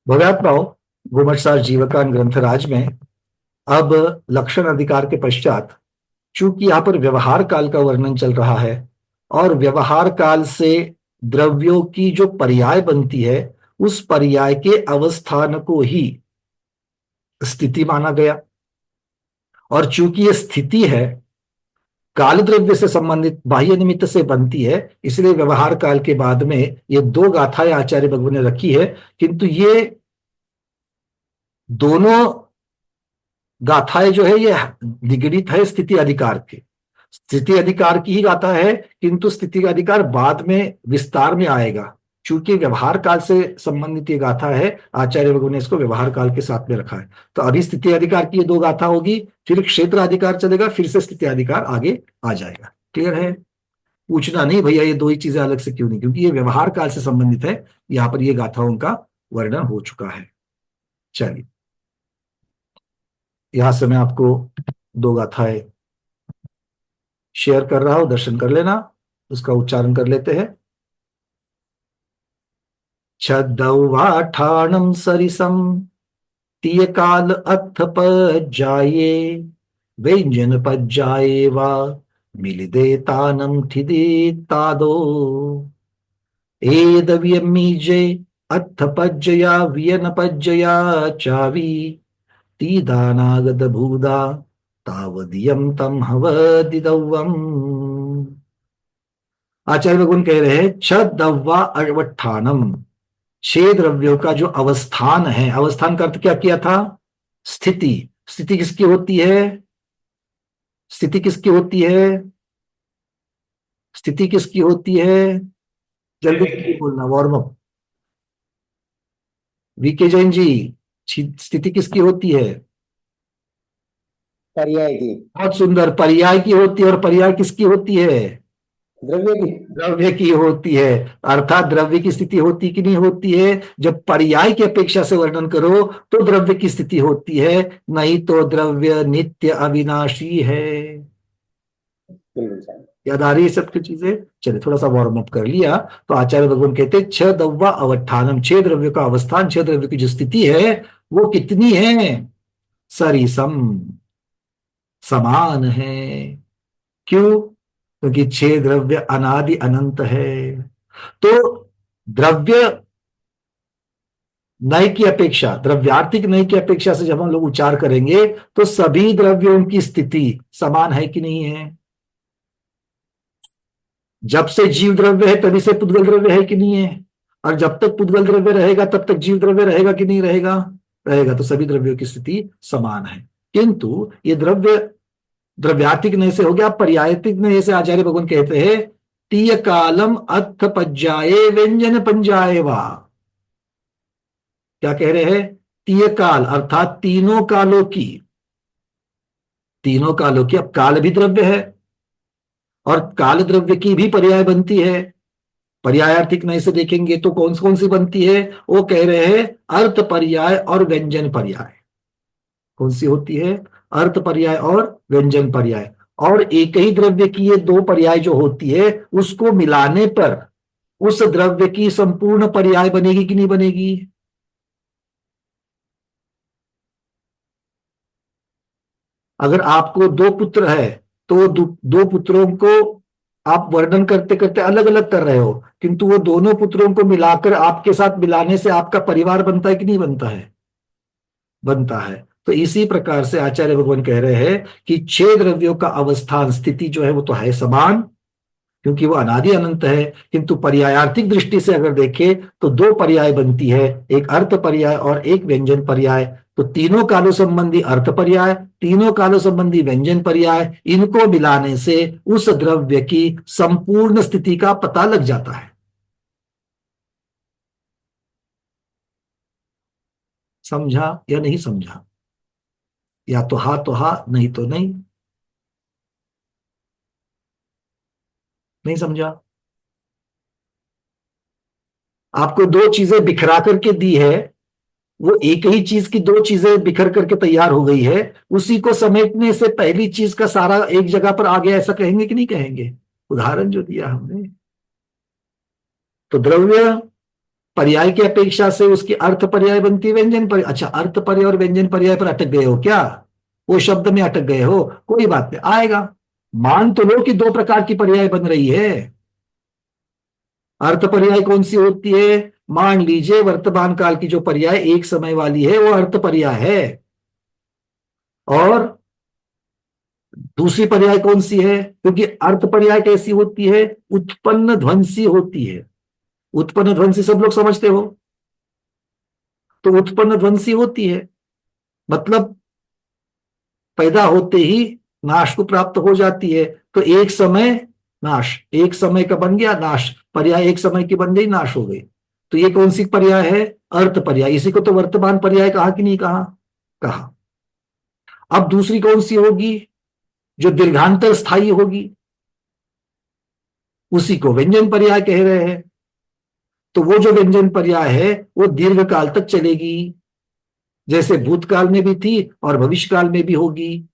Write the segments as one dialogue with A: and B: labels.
A: भव्यात्माओं, गोमटसार जीवकान ग्रंथराज में अब लक्षण अधिकार के पश्चात, चूंकि यहाँ पर व्यवहार काल का वर्णन चल रहा है और व्यवहार काल से द्रव्यों की जो पर्याय बनती है उस पर्याय के अवस्थान को ही स्थिति माना गया। और चूंकि ये स्थिति है, काल द्रव्य से संबंधित बाह्य निमित्त से बनती है, इसलिए व्यवहार काल के बाद में ये दो गाथाएं आचार्य भगवान ने रखी है। किंतु ये दोनों गाथाएं जो है ये निगडित है स्थिति अधिकार के। स्थिति अधिकार की ही गाथा है, किंतु स्थिति का अधिकार बाद में विस्तार में आएगा। चूंकि व्यवहार काल से संबंधित ये गाथा है, आचार्य भगवान ने इसको व्यवहार काल के साथ में रखा है। तो अभी स्थिति अधिकार की ये दो गाथा होगी, फिर क्षेत्र अधिकार चलेगा, फिर से स्थिति अधिकार आगे आ जाएगा। क्लियर है? पूछना नहीं भैया ये दो ही चीजें अलग से क्यों नहीं, क्योंकि ये व्यवहार काल से संबंधित है। यहां पर ये गाथाओं का वर्णन हो चुका है। चलिए, यहां से मैं आपको दो गाथाएं शेयर कर रहा हूं, दर्शन कर लेना। उसका उच्चारण कर लेते हैं। छद्दौवाठाणं सरिसं तियकाल अथ पज्जाये व्यंजन पज्जाये वा मिलिदे तानं ठिदे तादो एदव्यमीजे अथ पज्जया व्यन पज्जया चावी तीदानागद भूदा तावदियम तम हवदिदव्वम। आचार्य भगवान कह रहे हैं छद्दव्वा अवट्ठानम, छह द्रव्यों का जो अवस्थान है, अवस्थान का अर्थ क्या किया था? स्थिति। स्थिति किसकी होती है? स्थिति किसकी होती है? स्थिति किसकी होती है? जल्दी बोलना, warm up. VK Jain ji, स्थिति किसकी होती है?
B: पर्याय की।
A: बहुत सुंदर, पर्याय की होती है। और पर्याय किसकी होती है?
B: द्रव्य की।
A: द्रव्य की होती है। अर्थात द्रव्य की स्थिति होती कि नहीं होती है? जब पर्याय की अपेक्षा से वर्णन करो तो द्रव्य की स्थिति होती है, नहीं तो द्रव्य नित्य अविनाशी है।
B: बिल्कुल सही।
A: याद आ रही है सबकी चीजें? चलिए, थोड़ा सा वार्म अप कर लिया। तो आचार्य भगवान कहते हैं छह दव्वा अवस्थानम, छह द्रव्य का अवस्थान, छह द्रव्य की जो स्थिति है वो कितनी है? सरिसम, समान है। क्यों? क्योंकि छह द्रव्य अनादि अनंत है। तो द्रव्य नय की अपेक्षा, द्रव्यार्थिक नय की अपेक्षा से जब हम लोग उच्चार करेंगे तो सभी द्रव्यों की स्थिति समान है कि नहीं है? जब से जीव द्रव्य है तभी से पुद्गल द्रव्य है कि नहीं है? और जब तक पुद्गल द्रव्य रहेगा तब तक जीव द्रव्य रहेगा कि नहीं रहेगा? रहेगा। तो सभी द्रव्यों की स्थिति समान है। किंतु ये द्रव्य द्रव्यात्मिक नय से हो गया। पर्यायतिक नय से आचार्य भगवान कहते हैं तीय कालम अथ पज्जाए व्यंजन पंजाए वा। क्या कह रहे हैं? तीय काल अर्थात तीनों कालों की, तीनों कालों की। अब काल भी द्रव्य है और काल द्रव्य की भी पर्याय बनती है। पर्यायार्थिक नय से देखेंगे तो कौन कौन सी बनती है? वो कह रहे हैं अर्थ पर्याय और व्यंजन पर्याय। कौन सी होती है? अर्थ पर्याय और व्यंजन पर्याय। और एक ही द्रव्य की ये दो पर्याय जो होती है उसको मिलाने पर उस द्रव्य की संपूर्ण पर्याय बनेगी कि नहीं बनेगी? अगर आपको दो पुत्र है तो दो पुत्रों को आप वर्णन करते करते अलग अलग कर रहे हो, किंतु वो दोनों पुत्रों को मिलाकर आपके साथ मिलाने से आपका परिवार बनता है कि नहीं बनता है? बनता है। तो इसी प्रकार से आचार्य भगवान कह रहे हैं कि छह द्रव्यों का अवस्थान स्थिति जो है वो तो है समान, क्योंकि वो अनादि अनंत है। किंतु पर्यायार्थिक दृष्टि से अगर देखें तो दो पर्याय बनती है, एक अर्थ पर्याय और एक व्यंजन पर्याय। तो तीनों कालों संबंधी अर्थ पर्याय, तीनों कालों संबंधी व्यंजन पर्याय, इनको मिलाने से उस द्रव्य की संपूर्ण स्थिति का पता लग जाता है। समझा या नहीं समझा? या तो हा नहीं तो नहीं। नहीं समझा? आपको दो चीजें बिखरा करके दी है, वो एक ही चीज की दो चीजें बिखर करके तैयार हो गई है, उसी को समेटने से पहली चीज का सारा एक जगह पर आ गया, ऐसा कहेंगे कि नहीं कहेंगे? उदाहरण जो दिया हमने, तो द्रव्य पर्याय की अपेक्षा से उसकी अर्थ पर्याय बनती है व्यंजन पर्याय। अच्छा, अर्थ पर्याय और व्यंजन पर्याय पर अटक गए हो क्या? वो शब्द में अटक गए हो? कोई बात नहीं, आएगा। मान तो लो कि दो प्रकार की पर्याय बन रही है। अर्थ पर्याय कौन सी होती है? मान लीजिए वर्तमान काल की जो पर्याय एक समय वाली है वो अर्थ पर्याय है। और दूसरी पर्याय कौन सी है? क्योंकि अर्थ पर्याय कैसी होती है? उत्पन्न ध्वंसी होती है। उत्पन्न ध्वंसी सब लोग समझते हो? तो उत्पन्न ध्वंसी होती है मतलब पैदा होते ही नाश को प्राप्त हो जाती है। तो एक समय नाश, एक समय का बन गया नाश, पर्याय एक समय की बन गई, नाश हो गई। तो ये कौन सी पर्याय है? अर्थ पर्याय। इसी को तो वर्तमान पर्याय कहा कि नहीं कहा? कहा। अब दूसरी कौन सी होगी? जो दीर्घांतर स्थायी होगी, उसी को व्यंजन पर्याय कह रहे हैं। तो वो जो व्यंजन पर्याय है वो दीर्घ काल तक चलेगी, जैसे भूतकाल में भी थी और भविष्य काल में भी होगी।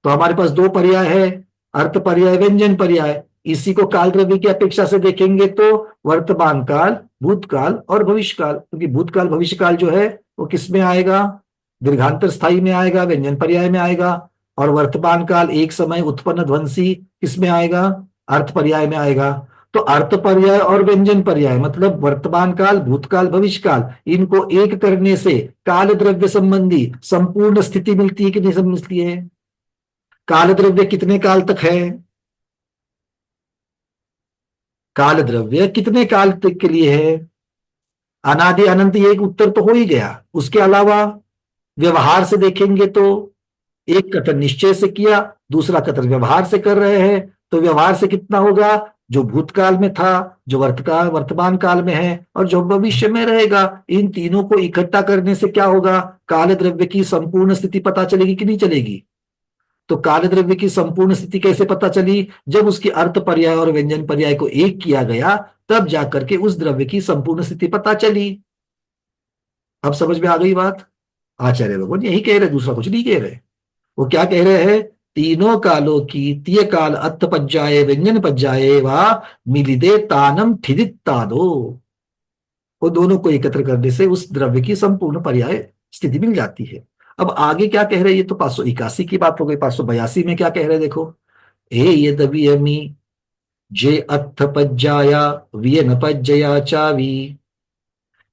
A: तो हमारे पास दो पर्याय है, अर्थ पर्याय, व्यंजन पर्याय। इसी को काल द्रव्य की अपेक्षा से देखेंगे तो वर्तमान काल, भूतकाल और भविष्य काल। क्योंकि भूतकाल भविष्य काल जो है वो किस में आएगा? दीर्घांतर स्थायी में आएगा, व्यंजन पर्याय में आएगा। और वर्तमान काल एक समय उत्पन्न ध्वंसी किस में आएगा? अर्थ पर्याय में आएगा। तो अर्थ पर्याय और व्यंजन पर्याय मतलब वर्तमान काल, भूतकाल, भविष्य काल, इनको एक करने से काल द्रव्य संबंधी संपूर्ण स्थिति मिलती है कि नहीं मिलती है? काल द्रव्य कितने काल तक है? काल द्रव्य कितने काल तक के लिए है? अनादि अनंत, ये एक उत्तर तो हो ही गया। उसके अलावा व्यवहार से देखेंगे तो एक कथन निश्चय से किया, दूसरा कथन व्यवहार से कर रहे हैं। तो व्यवहार से कितना होगा? जो भूतकाल में था, जो वर्तमान काल में है और जो भविष्य में रहेगा, इन तीनों को इकट्ठा करने से क्या होगा? काल द्रव्य की संपूर्ण स्थिति पता चलेगी कि नहीं चलेगी? तो काल द्रव्य की संपूर्ण स्थिति कैसे पता चली? जब उसकी अर्थ पर्याय और व्यंजन पर्याय को एक किया गया, तब जाकर के उस द्रव्य की संपूर्ण स्थिति पता चली। अब समझ में आ गई बात? आचार्य भगवान यही कह रहे, दूसरा कुछ नहीं कह रहे। वो क्या कह रहे हैं? तीनों कालों की तीय काल अत्थ पज्जाए व्यंजन पज्जाए वा मिलिदे तानम ठिदित तादो। वो दोनों को एकत्र करने से उस द्रव्य की संपूर्ण पर्याय स्थिति मिल जाती है। अब आगे क्या कह रहे हैं? ये तो 581 की बात हो गई। 582 में क्या कह रहे हैं देखो। ए यदवियमी जे अत्थ पज्जाया वियन पज्जया चावी।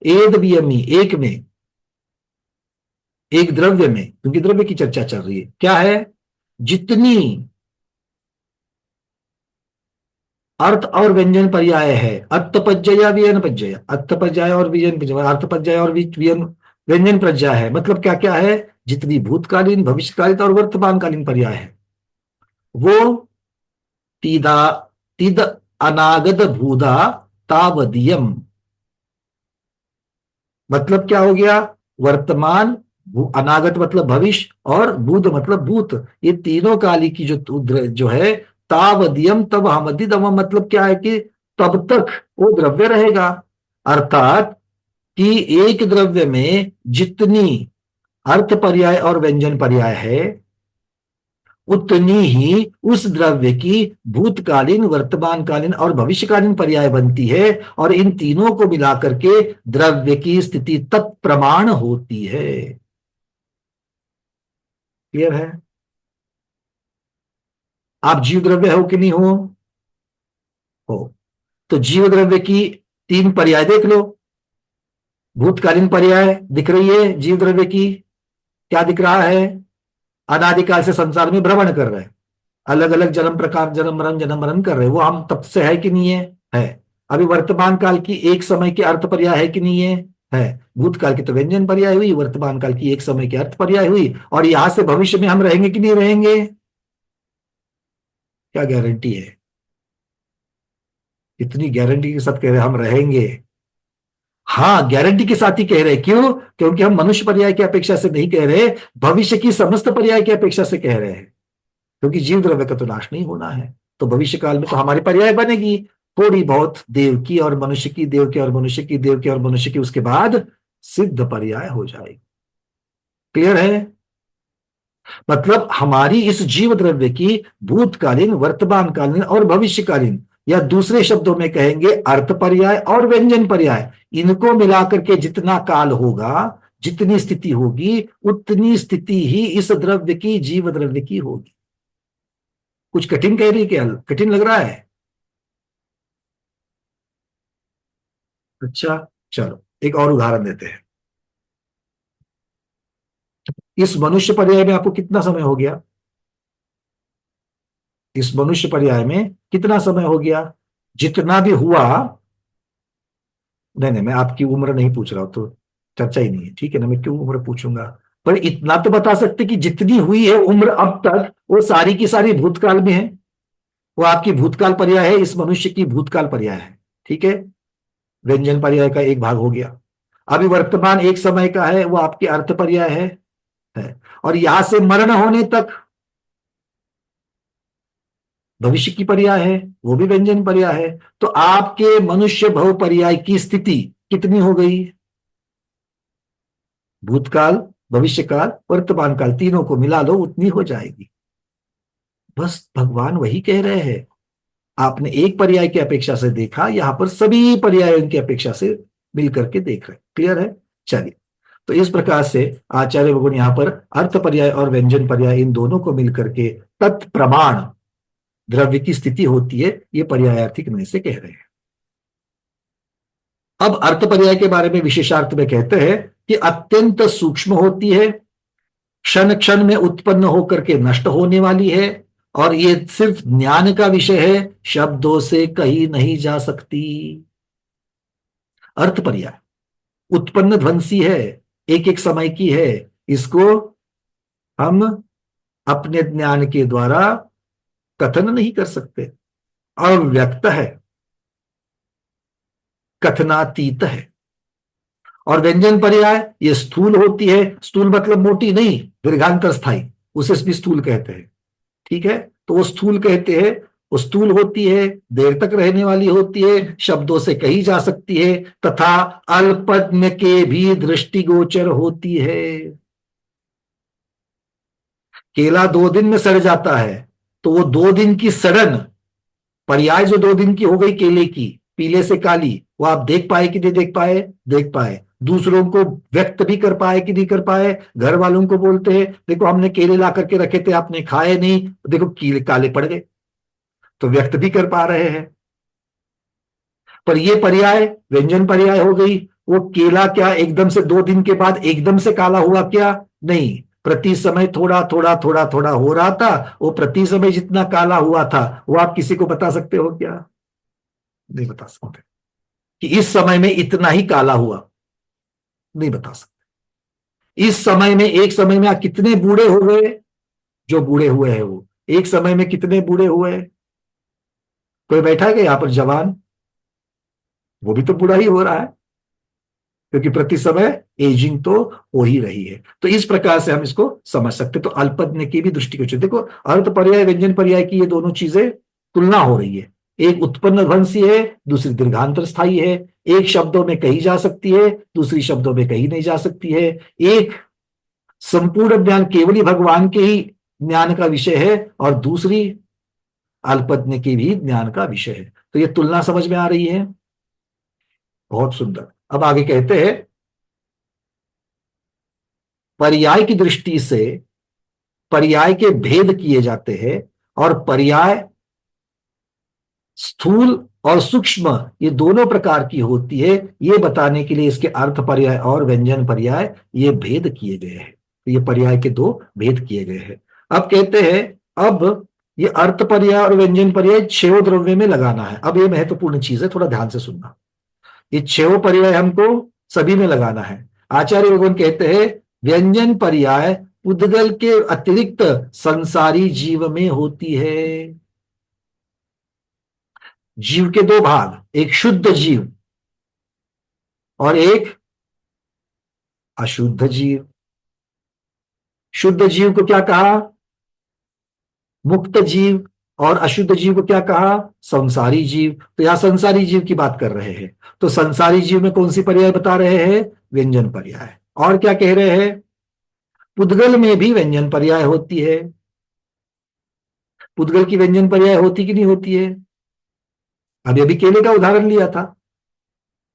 A: एद वियमी, एक में, एक द्रव्य में, क्योंकि द्रव्य की चर्चा चल रही है, क्या है? जितनी अर्थ और व्यंजन पर्याय है, अर्थपज्जया व्ययन पज्जया, अर्थपज्जय और व्यंजन पज्जया, अर्थपज्जय और व्यंजन प्रज्ञा है। मतलब क्या क्या है? जितनी भूतकालीन, भविष्यकालीन और वर्तमानकालीन पर्याय है वो तीदा तीद अनागत भूदा तावदियम। मतलब क्या हो गया? वर्तमान, अनागत मतलब भविष्य, और भूत मतलब भूत, ये तीनों काली की जो है, तावदियम तब हमदी दम, मतलब क्या है कि तब तक वो द्रव्य रहेगा। अर्थात कि एक द्रव्य में जितनी अर्थ पर्याय और व्यंजन पर्याय है, उतनी ही उस द्रव्य की भूतकालीन, वर्तमानकालीन और भविष्यकालीन पर्याय बनती है। और इन तीनों को मिलाकर के द्रव्य की स्थिति तत्प्रमाण होती है। क्लियर है? आप जीव द्रव्य हो कि नहीं हो। तो जीव द्रव्य की तीन पर्याय देख लो। भूतकालीन पर्याय दिख रही है जीव द्रव्य की, क्या दिख रहा है? अनादिकाल से संसार में भ्रमण कर रहे हैं, अलग अलग जन्म प्रकार, जन्म मरण कर रहे हैं। वो हम तब से है कि नहीं है? है। अभी वर्तमान काल की एक समय की अर्थ पर्याय है कि नहीं है? है। भूतकाल की तो व्यंजन पर्याय हुई, वर्तमान काल की एक समय की अर्थ पर्याय हुई। और यहां से भविष्य में हम रहेंगे कि नहीं रहेंगे? क्या गारंटी है? इतनी गारंटी के साथ कह रहे हैं हम रहेंगे। हाँ, गारंटी के साथ ही कह रहे हैं। क्यों? क्योंकि हम मनुष्य पर्याय की अपेक्षा से नहीं कह रहे, भविष्य की समस्त पर्याय की अपेक्षा से कह रहे हैं। क्योंकि जीव द्रव्य का तो नाश नहीं होना है, तो भविष्य काल में तो हमारी पर्याय बनेगी थोड़ी बहुत, देव की और मनुष्य की, देव की और मनुष्य की, देव की और मनुष्य की, उसके बाद सिद्ध पर्याय हो जाएगी। क्लियर है? मतलब हमारी इस जीव द्रव्य की भूतकालीन, वर्तमानकालीन और भविष्यकालीन या दूसरे शब्दों में कहेंगे अर्थ पर्याय और व्यंजन पर्याय, इनको मिलाकर के जितना काल होगा, जितनी स्थिति होगी, उतनी स्थिति ही इस द्रव्य की, जीव द्रव्य की होगी। कुछ कठिन कह रही, क्या कठिन लग रहा है? अच्छा, चलो एक और उदाहरण देते हैं। इस मनुष्य पर्याय में आपको कितना समय हो गया? इस मनुष्य पर्याय में कितना समय हो गया? जितना भी हुआ। नहीं नहीं, मैं आपकी उम्र नहीं पूछ रहा हूं, तो चर्चा ही नहीं है, ठीक है ना, मैं क्यों उम्र पूछूंगा। पर इतना तो बता सकते कि जितनी हुई है उम्र अब तक, वो सारी की सारी भूतकाल में है। वो आपकी भूतकाल पर्याय है, इस मनुष्य की भूतकाल पर्याय है। ठीक है, व्यंजन पर्याय का एक भाग हो गया। अभी वर्तमान एक समय का है, वो आपके अर्थ पर्याय है। और यहां से मरण होने तक भविष्य की पर्याय है, वो भी व्यंजन पर्याय है। तो आपके मनुष्य भव पर्याय की स्थिति कितनी हो गई? भूतकाल, भविष्य काल, वर्तमान काल, तीनों को मिला लो, उतनी हो जाएगी। बस भगवान वही कह रहे हैं। आपने एक पर्याय की अपेक्षा से देखा, यहां पर सभी पर्यायों की अपेक्षा से मिलकर के देख रहे हैं। क्लियर है? चलिए, तो इस प्रकार से आचार्य भगवान यहां पर अर्थ पर्याय और व्यंजन पर्याय, इन दोनों को मिलकर के तत्प्रमाण द्रव्य की स्थिति होती है, ये पर्यायार्थिक में से कह रहे हैं। अब अर्थ पर्याय के बारे में विशेषार्थ में कहते हैं कि अत्यंत सूक्ष्म होती है, क्षण क्षण में उत्पन्न होकर के नष्ट होने वाली है, और ये सिर्फ ज्ञान का विषय है, शब्दों से कही नहीं जा सकती। अर्थ पर्याय उत्पन्न ध्वंसी है, एक एक समय की है। इसको हम अपने ज्ञान के द्वारा कथन नहीं कर सकते। अव्यक्त है, कथनातीत है। और व्यंजन पर्याय ये स्थूल होती है, स्थूल मतलब मोटी नहीं, दीर्घांतर स्थायी, उसे भी स्थूल कहते हैं। ठीक है, तो वो स्थूल कहते हैं। वो स्थूल होती है, देर तक रहने वाली होती है, शब्दों से कही जा सकती है, तथा अल्पज्ञ के भी दृष्टिगोचर होती है। केला 2 दिन में सड़ जाता है, तो वो 2 दिन की सड़न, पर्याय जो 2 दिन की हो गई केले की, पीले से काली, वो आप देख पाए कि नहीं देख पाए? देख पाए। दूसरों को व्यक्त भी कर पाए कि नहीं कर पाए? घर वालों को बोलते हैं देखो हमने केले ला करके रखे थे, आपने खाए नहीं, देखो कीले काले पड़ गए, तो व्यक्त भी कर पा रहे हैं। पर ये पर्याय व्यंजन पर्याय हो गई। वो केला क्या एकदम से 2 दिन के बाद एकदम से काला हुआ? क्या नहीं, प्रति समय थोड़ा थोड़ा थोड़ा थोड़ा हो रहा था। वो प्रति समय जितना काला हुआ था, वो आप किसी को बता सकते हो क्या? नहीं बता सकते कि इस समय में इतना ही काला हुआ, नहीं बता सकते। इस समय में, एक समय में आप कितने बूढ़े हो गए? जो बूढ़े हुए हैं वो एक समय में कितने बूढ़े हुए? कोई बैठा है क्या यहां पर जवान? वो भी तो बूढ़ा ही हो रहा है, क्योंकि प्रति समय एजिंग तो हो ही रही है। तो इस प्रकार से हम इसको समझ सकते। तो अल्पज्ञ की भी दृष्टि को देखो, अर्थ पर्याय व्यंजन पर्याय की ये दोनों चीजें तुलना हो रही है। एक उत्पन्न ध्वंसी है, दूसरी दीर्घांतर स्थायी है। एक शब्दों में कही जा सकती है, दूसरी शब्दों में कही नहीं जा सकती है। एक संपूर्ण ज्ञान केवल ही भगवान के ही ज्ञान का विषय है, और दूसरी अल्पज्ञ के भी ज्ञान का विषय है। तो ये तुलना समझ में आ रही है? बहुत सुंदर। अब आगे कहते हैं, पर्याय की दृष्टि से पर्याय के भेद किए जाते हैं, और पर्याय स्थूल और सूक्ष्म ये दोनों प्रकार की होती है, ये बताने के लिए इसके अर्थ पर्याय और व्यंजन पर्याय ये भेद किए गए हैं। तो ये पर्याय के दो भेद किए गए हैं। अब कहते हैं, अब ये अर्थ पर्याय और व्यंजन पर्याय छह द्रव्य में लगाना है। अब ये महत्वपूर्ण चीज है, थोड़ा ध्यान से सुनना। ये छह पर्याय हमको सभी में लगाना है। आचार्य भगवान कहते हैं, व्यंजन पर्याय उद्गल के अतिरिक्त संसारी जीव में होती है। जीव के दो भाग, एक शुद्ध जीव और एक अशुद्ध जीव। शुद्ध जीव को क्या कहा? मुक्त जीव। और अशुद्ध जीव को क्या कहा? संसारी जीव। तो यहां संसारी जीव की बात कर रहे हैं। तो संसारी जीव में कौन सी पर्याय बता रहे हैं? व्यंजन पर्याय। और क्या कह रहे हैं? पुद्गल में भी व्यंजन पर्याय होती है। पुद्गल की व्यंजन पर्याय होती कि नहीं होती है? अभी केले का उदाहरण लिया था,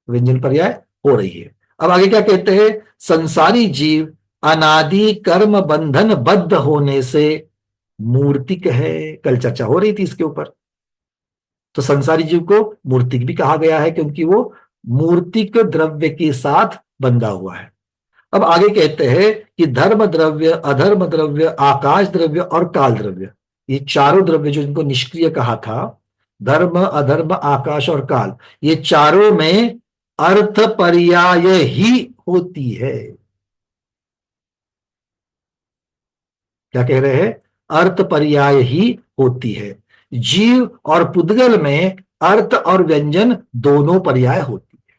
A: व्यंजन पर्याय हो रही है। अब आगे क्या कहते हैं, संसारी जीव अनादि कर्म बंधन बद्ध होने से मूर्तिक है। कल चर्चा हो रही थी इसके ऊपर। तो संसारी जीव को मूर्तिक भी कहा गया है क्योंकि वो मूर्तिक द्रव्य के साथ बंधा हुआ है। अब आगे कहते हैं कि धर्म द्रव्य, अधर्म द्रव्य, आकाश द्रव्य और काल द्रव्य, ये चारों द्रव्य जो इनको निष्क्रिय कहा था, धर्म अधर्म आकाश और काल, ये चारों में अर्थ पर्याय ही होती है। क्या कह रहे हैं, अर्थ पर्याय ही होती है। जीव और पुद्गल में अर्थ और व्यंजन दोनों पर्याय होती है।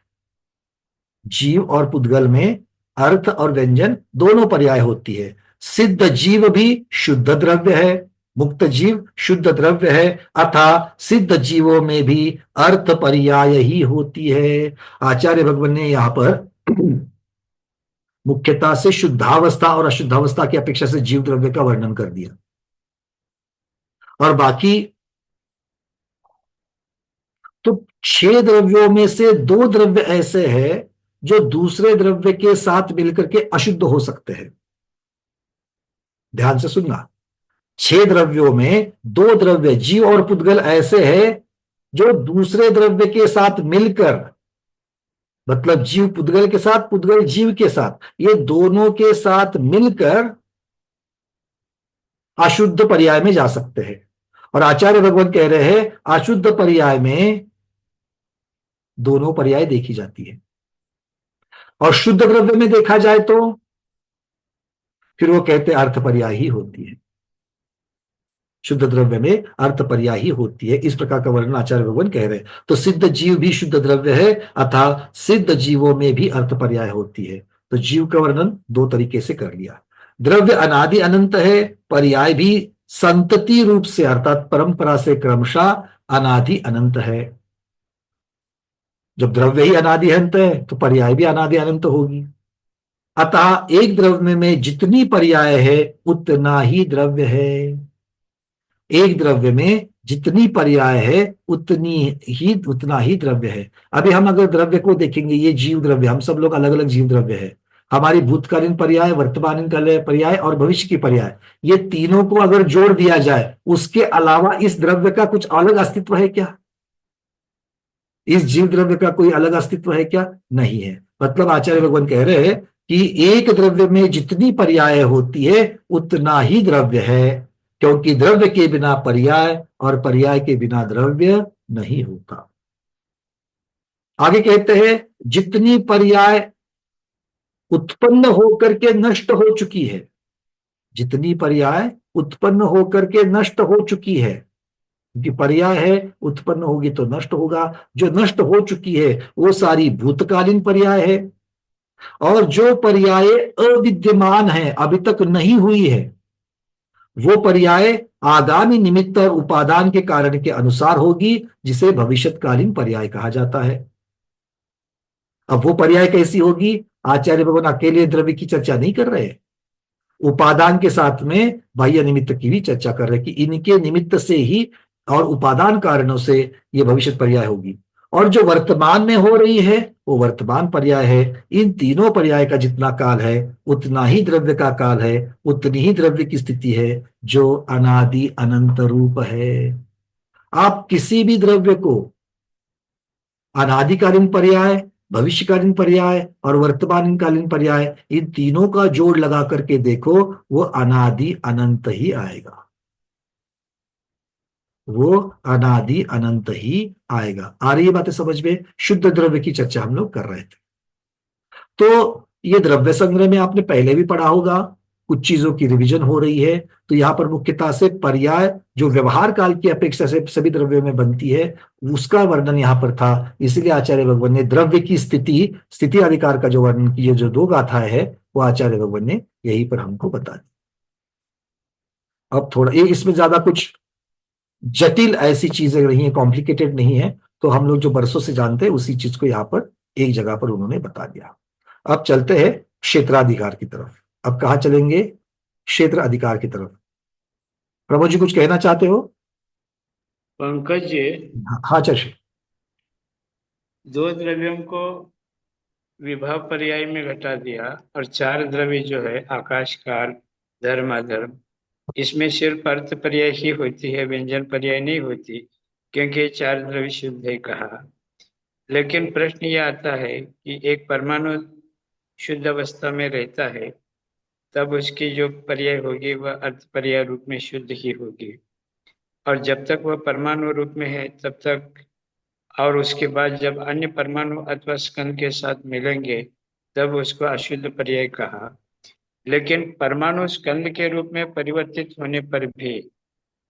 A: जीव और पुद्गल में अर्थ और व्यंजन दोनों पर्याय होती है। सिद्ध जीव भी शुद्ध द्रव्य है, मुक्त जीव शुद्ध द्रव्य है, अतः सिद्ध जीवों में भी अर्थ पर्याय ही होती है। आचार्य भगवान ने यहां पर मुख्यतः से शुद्धावस्था और अशुद्धावस्था की अपेक्षा से जीव द्रव्य का वर्णन कर दिया, और बाकी तो 6 द्रव्यों में से 2 द्रव्य ऐसे हैं जो दूसरे द्रव्य के साथ मिलकर के अशुद्ध हो सकते हैं। ध्यान से सुनना, 6 द्रव्यों में 2 द्रव्य जीव और पुद्गल ऐसे हैं जो दूसरे द्रव्य के साथ मिलकर, मतलब जीव पुद्गल के साथ, पुद्गल जीव के साथ, ये दोनों के साथ मिलकर अशुद्ध पर्याय में जा सकते हैं। और आचार्य भगवान कह रहे हैं अशुद्ध पर्याय में दोनों पर्याय देखी जाती है, और शुद्ध द्रव्य में देखा जाए तो फिर वो कहते हैं अर्थ पर्याय ही होती है। शुद्ध द्रव्य में अर्थ पर्याय ही होती है, इस प्रकार का वर्णन आचार्य भगवान कह रहे हैं। तो सिद्ध जीव भी शुद्ध द्रव्य है, अतः सिद्ध जीवों में भी अर्थ पर्याय होती है। तो जीव का वर्णन 2 तरीके से कर लिया। द्रव्य अनादि अनंत है, पर्याय भी संतति रूप से अर्थात परंपरा से क्रमशः अनादि अनंत है। जब द्रव्य ही अनादि अनंत है तो पर्याय भी अनादि अनंत होगी। अतः एक द्रव्य में जितनी पर्याय है उतना ही द्रव्य है। एक द्रव्य में जितनी पर्याय है उतना ही द्रव्य है। अभी हम अगर द्रव्य को देखेंगे, ये जीव द्रव्य, हम सब लोग अलग अलग जीव द्रव्य है। हमारी भूतकालीन पर्याय, वर्तमानकालीन पर्याय और भविष्य की पर्याय, ये तीनों को अगर जोड़ दिया जाए, उसके अलावा इस द्रव्य का कुछ अलग अस्तित्व है क्या? इस जीव द्रव्य का कोई अलग अस्तित्व है क्या? नहीं है। मतलब आचार्य भगवान कह रहे हैं कि एक द्रव्य में जितनी पर्याय होती है उतना ही द्रव्य है, क्योंकि द्रव्य के बिना पर्याय और पर्याय के बिना द्रव्य नहीं होता। आगे कहते हैं जितनी पर्याय उत्पन्न होकर के नष्ट हो चुकी है, जितनी पर्याय उत्पन्न होकर के नष्ट हो चुकी है, क्योंकि पर्याय है, उत्पन्न होगी तो नष्ट होगा। जो नष्ट हो चुकी है वो सारी भूतकालीन पर्याय है, और जो पर्याय अविद्यमान है, अभी तक नहीं हुई है, वो पर्याय आगामी निमित्त और उपादान के कारण के अनुसार होगी, जिसे भविष्यकालीन पर्याय कहा जाता है। अब वो पर्याय कैसी होगी? आचार्य भगवान अकेले द्रव्य की चर्चा नहीं कर रहे, उपादान के साथ में बाह्य निमित्त की भी चर्चा कर रहे हैं कि इनके निमित्त से ही और उपादान कारणों से ये भविष्य पर्याय होगी। और जो वर्तमान में हो रही है वो वर्तमान पर्याय है। इन तीनों पर्याय का जितना काल है उतना ही द्रव्य का काल है, उतनी ही द्रव्य की स्थिति है जो अनादि अनंत रूप है। आप किसी भी द्रव्य को अनादिकालीन पर्याय, भविष्यकालीन पर्याय और वर्तमानकालीन पर्याय, इन तीनों का जोड़ लगा करके देखो, वो अनादि अनंत ही आएगा, वो अनादि अनंत ही आएगा। आ रही है बातें समझ में? शुद्ध द्रव्य की चर्चा हम लोग कर रहे थे। तो ये द्रव्य संग्रह में आपने पहले भी पढ़ा होगा, कुछ चीजों की रिवीजन हो रही है। तो यहां पर मुख्यतः से पर्याय जो व्यवहार काल की अपेक्षा से सभी द्रव्यों में बनती है, उसका वर्णन यहां पर था। इसलिए आचार्य भगवान ने द्रव्य की स्थिति, स्थिति अधिकार का जो वर्णन किए, जो 2 गाथाएं है, वो आचार्य भगवान ने यहीं पर हमको बता दी। अब थोड़ा ये इसमें ज्यादा कुछ जटिल ऐसी चीजें नहीं है, कॉम्प्लिकेटेड नहीं है, तो हम लोग जो बरसों से जानते हैं उसी चीज को यहाँ पर एक जगह पर उन्होंने बता दिया। अब चलते हैं क्षेत्राधिकार की तरफ। अब कहाँ चलेंगे? क्षेत्र अधिकार की तरफ। प्रभु जी कुछ कहना चाहते हो?
C: पंकज जी,
A: हाँ चर्षि।
C: दो द्रव्यों को विभव पर्याय में घटा दिया और चार द्रव्य जो है आकाश काल धर्म अधर्म, इसमें सिर्फ अर्थ पर्याय ही होती है, व्यंजन पर्याय नहीं होती, क्योंकि चार द्रव्य शुद्ध है कहा। लेकिन प्रश्न ये आता है कि एक परमाणु शुद्ध अवस्था में रहता है, तब उसकी जो पर्याय होगी वह अर्थ पर्याय रूप में शुद्ध ही होगी, और जब तक वह परमाणु रूप में है तब तक, और उसके बाद जब अन्य परमाणु अथवा स्कंद के साथ मिलेंगे तब उसको अशुद्ध पर्याय कहा। लेकिन परमाणु स्कंद के रूप में परिवर्तित होने पर भी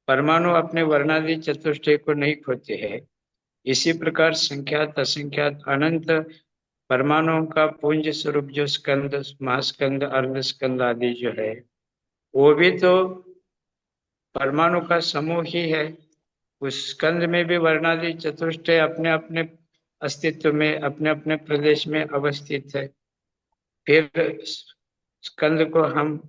C: परमाणु अपने वर्णादि चतुष्टय को नहीं खोते हैं। इसी प्रकार संख्यात असंख्यात अनंत परमाणुओं का पुंज स्वरूप जो स्कंद महास्कंद अर्धस्कंद आदि जो है वो भी तो परमाणु का समूह ही है। उस स्कंद में भी वर्णादि चतुष्टय अपने अपने अस्तित्व में अपने अपने प्रदेश में अवस्थित है। फिर स्कंद को हम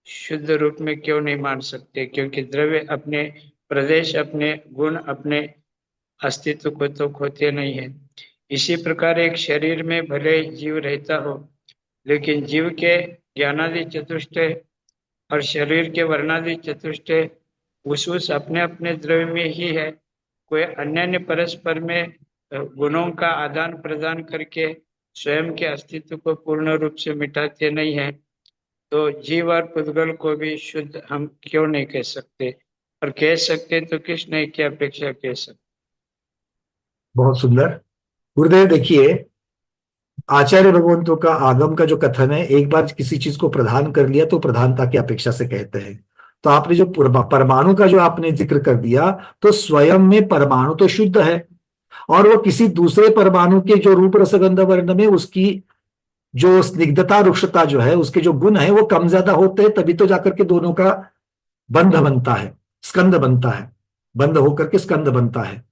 C: शुद्ध रूप में क्यों नहीं मान सकते, क्योंकि द्रव्य अपने प्रदेश अपने गुण अपने अस्तित्व को तो खोते नहीं है। इसी प्रकार एक शरीर में भले जीव रहता हो, लेकिन जीव के ज्ञानादि चतुष्टय और शरीर के वर्णादि चतुष्टय उस अपने अपने द्रव्य में ही है। कोई अन्य परस्पर में गुणों का आदान प्रदान करके स्वयं के अस्तित्व को पूर्ण रूप से मिटाते नहीं है। तो जीव और पुद्गल को भी शुद्ध हम क्यों नहीं कह सकते, और कह सकते तो किस नहीं की अपेक्षा कह सकते।
A: बहुत सुंदर। गुरुदेव देखिए, आचार्य भगवंतों का आगम का जो कथन है, एक बार किसी चीज को प्रधान कर लिया तो प्रधानता की अपेक्षा से कहते हैं। तो आपने जो परमाणु का जो आपने जिक्र कर दिया, तो स्वयं में परमाणु तो शुद्ध है, और वो किसी दूसरे परमाणु के जो रूप रसगंध वर्ण में उसकी जो स्निग्धता रुक्षता जो है, उसके जो गुण है वो कम ज्यादा होते हैं, तभी तो जाकर के दोनों का बंध बनता है, स्कंद बनता है, बंध होकर के स्कंद बनता है।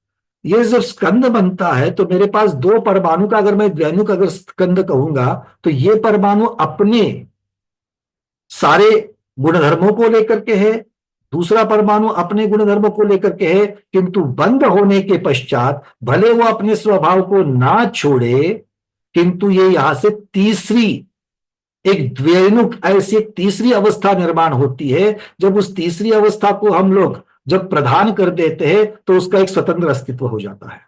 A: ये जब स्कंद बनता है तो मेरे पास दो परमाणु का अगर मैं द्वैनुक अगर स्कंद कहूंगा, तो ये परमाणु अपने सारे गुणधर्मों को लेकर के है, दूसरा परमाणु अपने गुणधर्मों को लेकर के है, किंतु बंद होने के पश्चात भले वो अपने स्वभाव को ना छोड़े, किंतु ये यहां से तीसरी एक द्वैनुक ऐसी एक तीसरी अवस्था निर्माण होती है। जब उस तीसरी अवस्था को हम लोग जब प्रदान कर देते हैं तो उसका एक स्वतंत्र अस्तित्व हो जाता है,